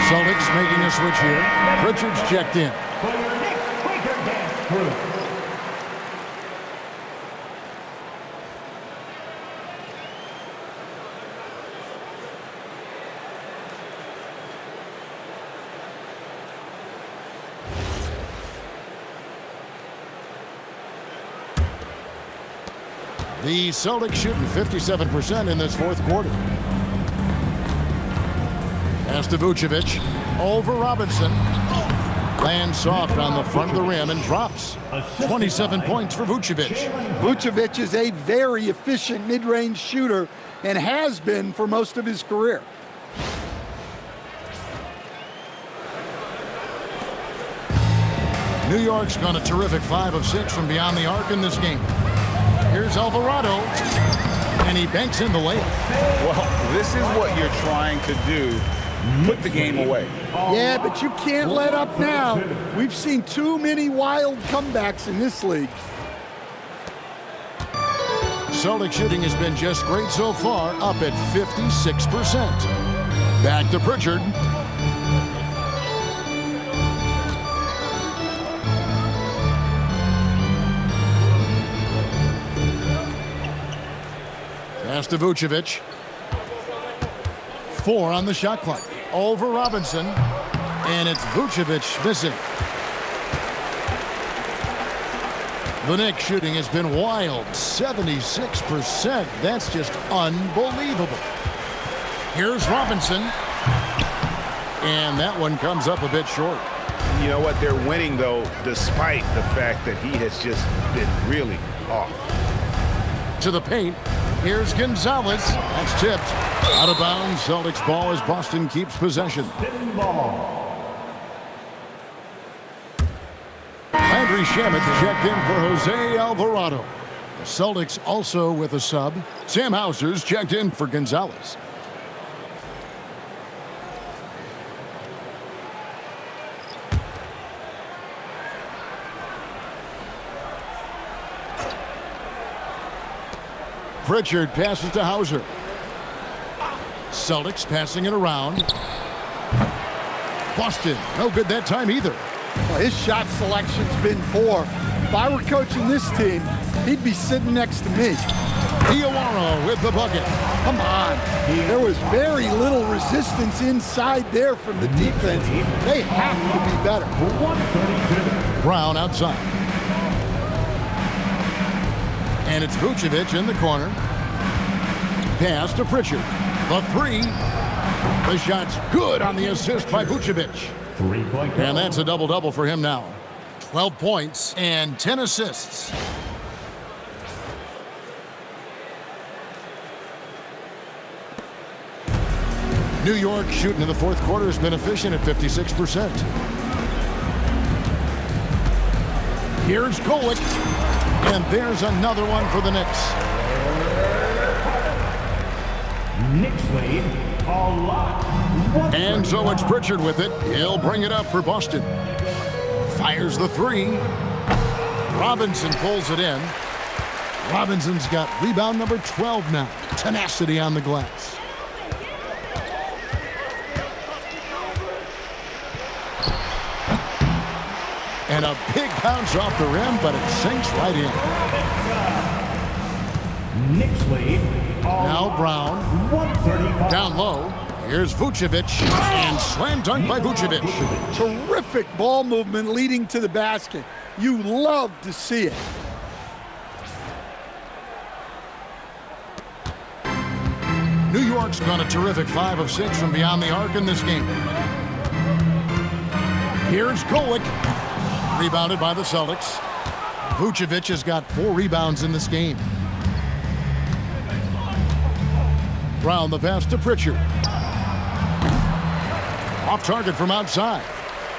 Celtics making a switch here. Pritchard's checked in. For your Knicks Quaker Dance crew. The Celtics shooting 57% in this fourth quarter. Pass to Vucevic. Over Robinson. Lands soft on the front of the rim and drops. 27 points for Vucevic. Vucevic is a very efficient mid-range shooter and has been for most of his career. New York's gone a terrific 5 of 6 from beyond the arc in this game. Here's Alvarado, and he banks in the layup. Well, this is what you're trying to do. Put the game away. Yeah, but you can't let up now. We've seen too many wild comebacks in this league. Celtic shooting has been just great so far, up at 56%. Back to Pritchard. Pass to Vucevic. 4 on the shot clock. Over Robinson. And it's Vucevic missing. The Knicks shooting has been wild, 76%. That's just unbelievable. Here's Robinson. And that one comes up a bit short. You know what? They're winning, though, despite the fact that he has just been really off. To the paint. Here's Gonzalez. That's tipped. Out of bounds. Celtics ball as Boston keeps possession. Landry Shamet checked in for Jose Alvarado. The Celtics also with a sub. Sam Hauser's checked in for Gonzalez. Pritchard passes to Hauser. Celtics passing it around. Boston, no good that time either. Well, his shot selection's been poor. If I were coaching this team, he'd be sitting next to me. Diawara with the bucket. Come on. There was very little resistance inside there from the defense. They have to be better. Brown outside. And it's Vucevic in the corner. Pass to Pritchard. The three. The shot's good on the assist by Vucevic. And that's a double-double for him now. 12 points and 10 assists. New York shooting in the fourth quarter has been efficient at 56%. Here's Golick. And there's another one for the Knicks. Knicks lead a lot. And so it's Pritchard with it. He'll bring it up for Boston. Fires the three. Robinson pulls it in. Robinson's got rebound number 12 now. Tenacity on the glass. And a big bounce off the rim, but it sinks right in. Knicks lead. Now Brown. Down low. Here's Vucevic. And slam dunk by Vucevic. Terrific ball movement leading to the basket. You love to see it. New York's gone a terrific 5 of 6 from beyond the arc in this game. Here's Golick. Rebounded by the Celtics. Vucevic has got 4 rebounds in this game. Brown the pass to Pritchard. Off target from outside.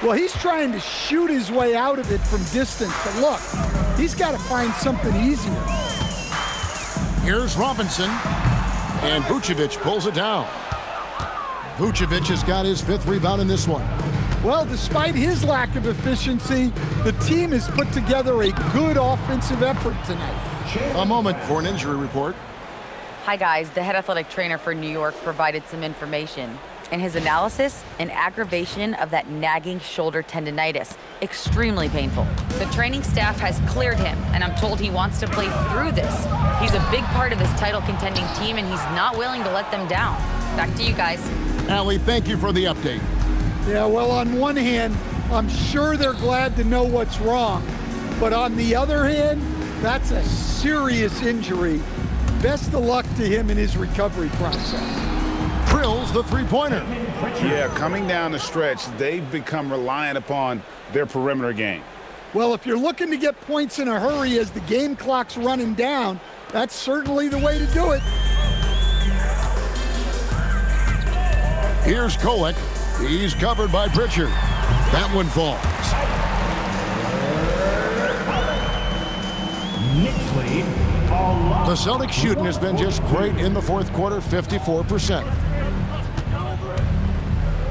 Well, he's trying to shoot his way out of it from distance, but look, he's got to find something easier. Here's Robinson. And Vucevic pulls it down. Vucevic has got his 5th rebound in this one. Well, despite his lack of efficiency, the team has put together a good offensive effort tonight. A moment for an injury report. Hi guys, the head athletic trainer for New York provided some information. In his analysis, an aggravation of that nagging shoulder tendonitis. Extremely painful. The training staff has cleared him, and I'm told he wants to play through this. He's a big part of this title contending team, and he's not willing to let them down. Back to you guys. Allie, thank you for the update. Yeah, well, on one hand, I'm sure they're glad to know what's wrong. But on the other hand, that's a serious injury. Best of luck to him in his recovery process. Drills the three-pointer. Yeah, coming down the stretch, they've become reliant upon their perimeter game. Well, if you're looking to get points in a hurry as the game clock's running down, that's certainly the way to do it. Here's Golick. He's covered by Pritchard. That one falls. Knicks lead. The Celtics shooting has been just great in the fourth quarter, 54%.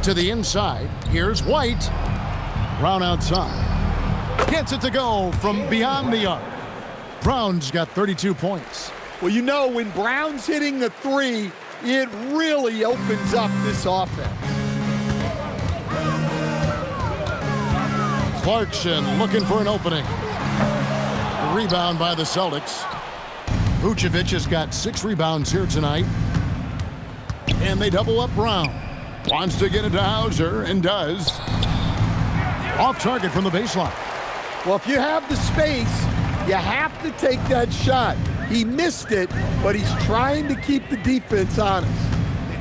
To the inside, here's White. Brown outside. Gets it to go from beyond the arc. Brown's got 32 points. Well, you know, when Brown's hitting the three, it really opens up this offense. Clarkson looking for an opening. The rebound by the Celtics. Vucevic has got 6 rebounds here tonight. And they double up Brown. Wants to get it to Hauser and does. Off target from the baseline. Well, if you have the space, you have to take that shot. He missed it, but he's trying to keep the defense honest.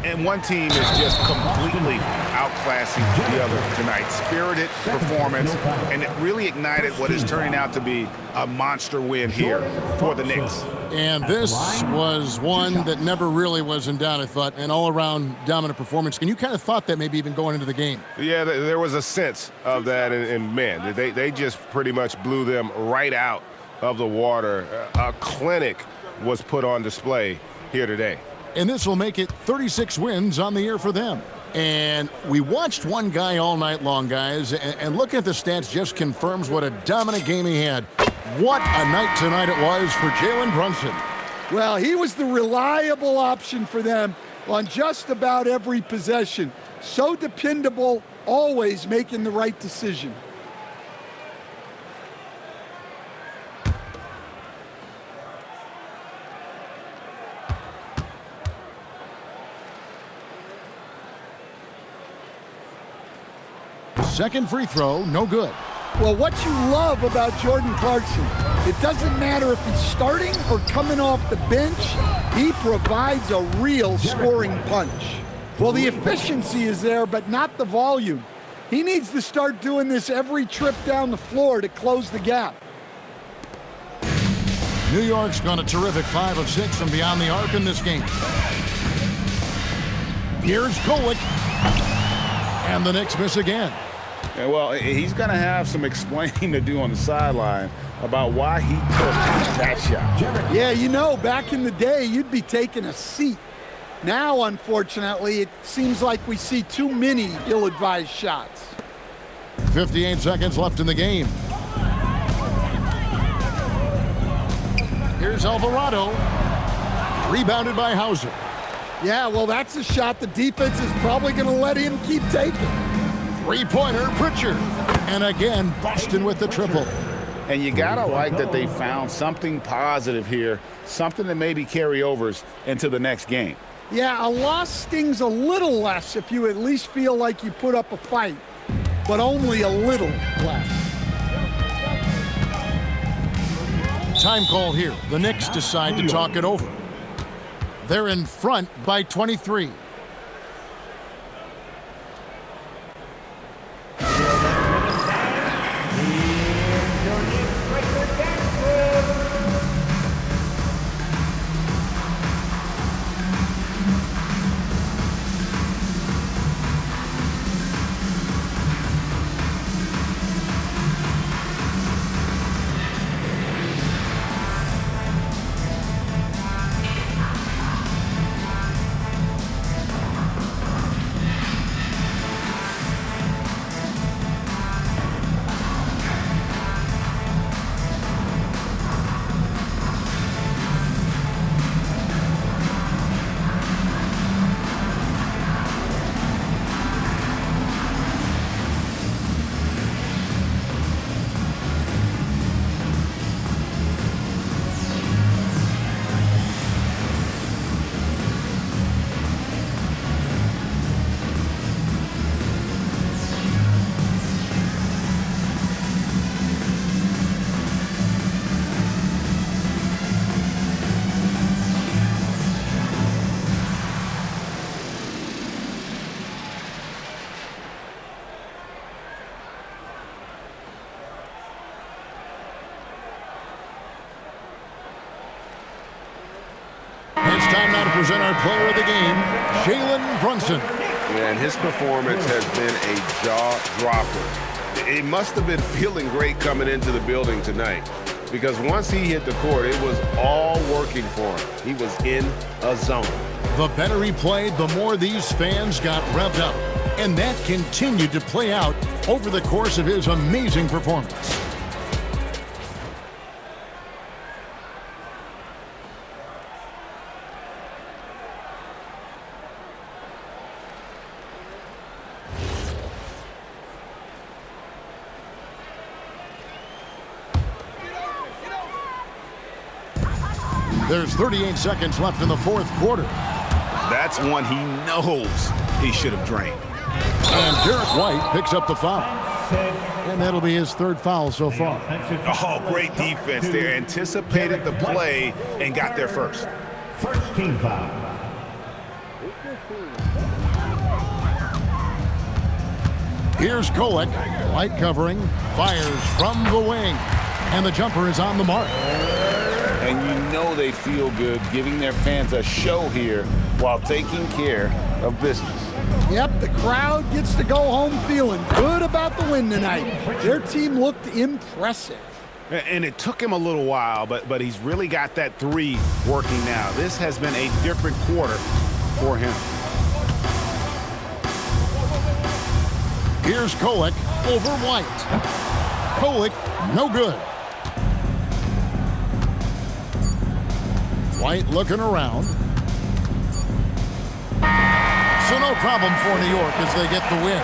And one team is just completely outclassing the other tonight. Spirited performance, and it really ignited what is turning out to be a monster win here for the Knicks. And this was one that never really was in doubt, I thought, an all-around dominant performance. And you kind of thought that maybe even going into the game. Yeah, there was a sense of that, and man, they just pretty much blew them right out of the water. A clinic was put on display here today. And this will make it 36 wins on the year for them. And we watched one guy all night long, guys, and looking at the stats just confirms what a dominant game he had. What a night tonight it was for Jalen Brunson. Well, he was the reliable option for them on just about every possession. So dependable, always making the right decision. Second free throw, no good. Well, what you love about Jordan Clarkson, it doesn't matter if he's starting or coming off the bench, he provides a real scoring punch. Well, the efficiency is there, but not the volume. He needs to start doing this every trip down the floor to close the gap. New York's gone a terrific 5 of 6 from beyond the arc in this game. Here's Golick, and the Knicks miss again. And well, he's going to have some explaining to do on the sideline about why he took that shot. Yeah, you know, back in the day, you'd be taking a seat. Now, unfortunately, it seems like we see too many ill-advised shots. 58 seconds left in the game. Here's Alvarado. Rebounded by Hauser. Yeah, well, that's a shot the defense is probably going to let him keep taking. Three-pointer, Pritchard. And again, Boston with the triple. And you got to like that they found something positive here, something that maybe carry overs into the next game. Yeah, a loss stings a little less if you at least feel like you put up a fight, but only a little less. Time call here. The Knicks decide to talk it over. They're in front by 23. Time now to present our player of the game, Jalen Brunson. Yeah, and his performance has been a jaw-dropper. He must have been feeling great coming into the building tonight, because once he hit the court, it was all working for him. He was in a zone. The better he played, the more these fans got revved up. And that continued to play out over the course of his amazing performance. There's 38 seconds left in the fourth quarter. That's one he knows he should have drained. And Derrick White picks up the foul. And that'll be his third foul so far. Oh, great defense there. Anticipated the play and got there first. First team foul. Here's Kolek, light covering, fires from the wing, and the jumper is on the mark. And you know they feel good giving their fans a show here while taking care of business. Yep, the crowd gets to go home feeling good about the win tonight. Their team looked impressive. And it took him a little while, but he's really got that three working now. This has been a different quarter for him. Here's Kolek over White. Kolek, no good. White looking around. So no problem for New York as they get the win.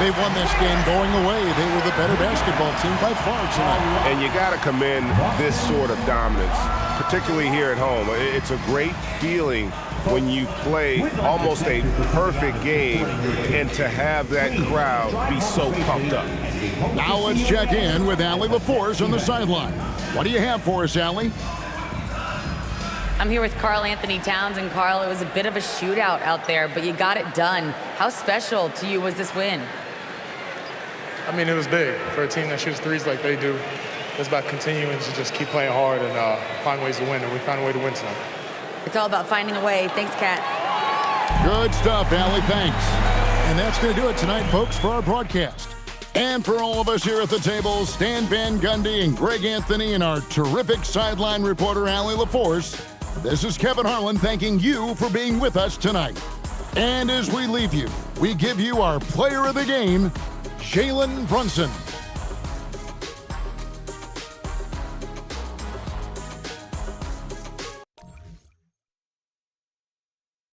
They've won this game going away. They were the better basketball team by far tonight. And you got to commend this sort of dominance, particularly here at home. It's a great feeling when you play almost a perfect game and to have that crowd be so pumped up. Now let's check in with Allie LaForce on the sideline. What do you have for us, Allie? I'm here with Karl Anthony Towns, and Karl, it was a bit of a shootout out there, but you got it done. How special to you was this win? I mean, it was big. For a team that shoots threes like they do, it's about continuing to just keep playing hard and find ways to win, and we found a way to win tonight. It's all about finding a way. Thanks, Kat. Good stuff, Allie. Thanks. And that's going to do it tonight, folks, for our broadcast. And for all of us here at the table, Stan Van Gundy and Greg Anthony and our terrific sideline reporter, Allie LaForce, this is Kevin Harlan thanking you for being with us tonight. And as we leave you, we give you our player of the game, Jalen Brunson.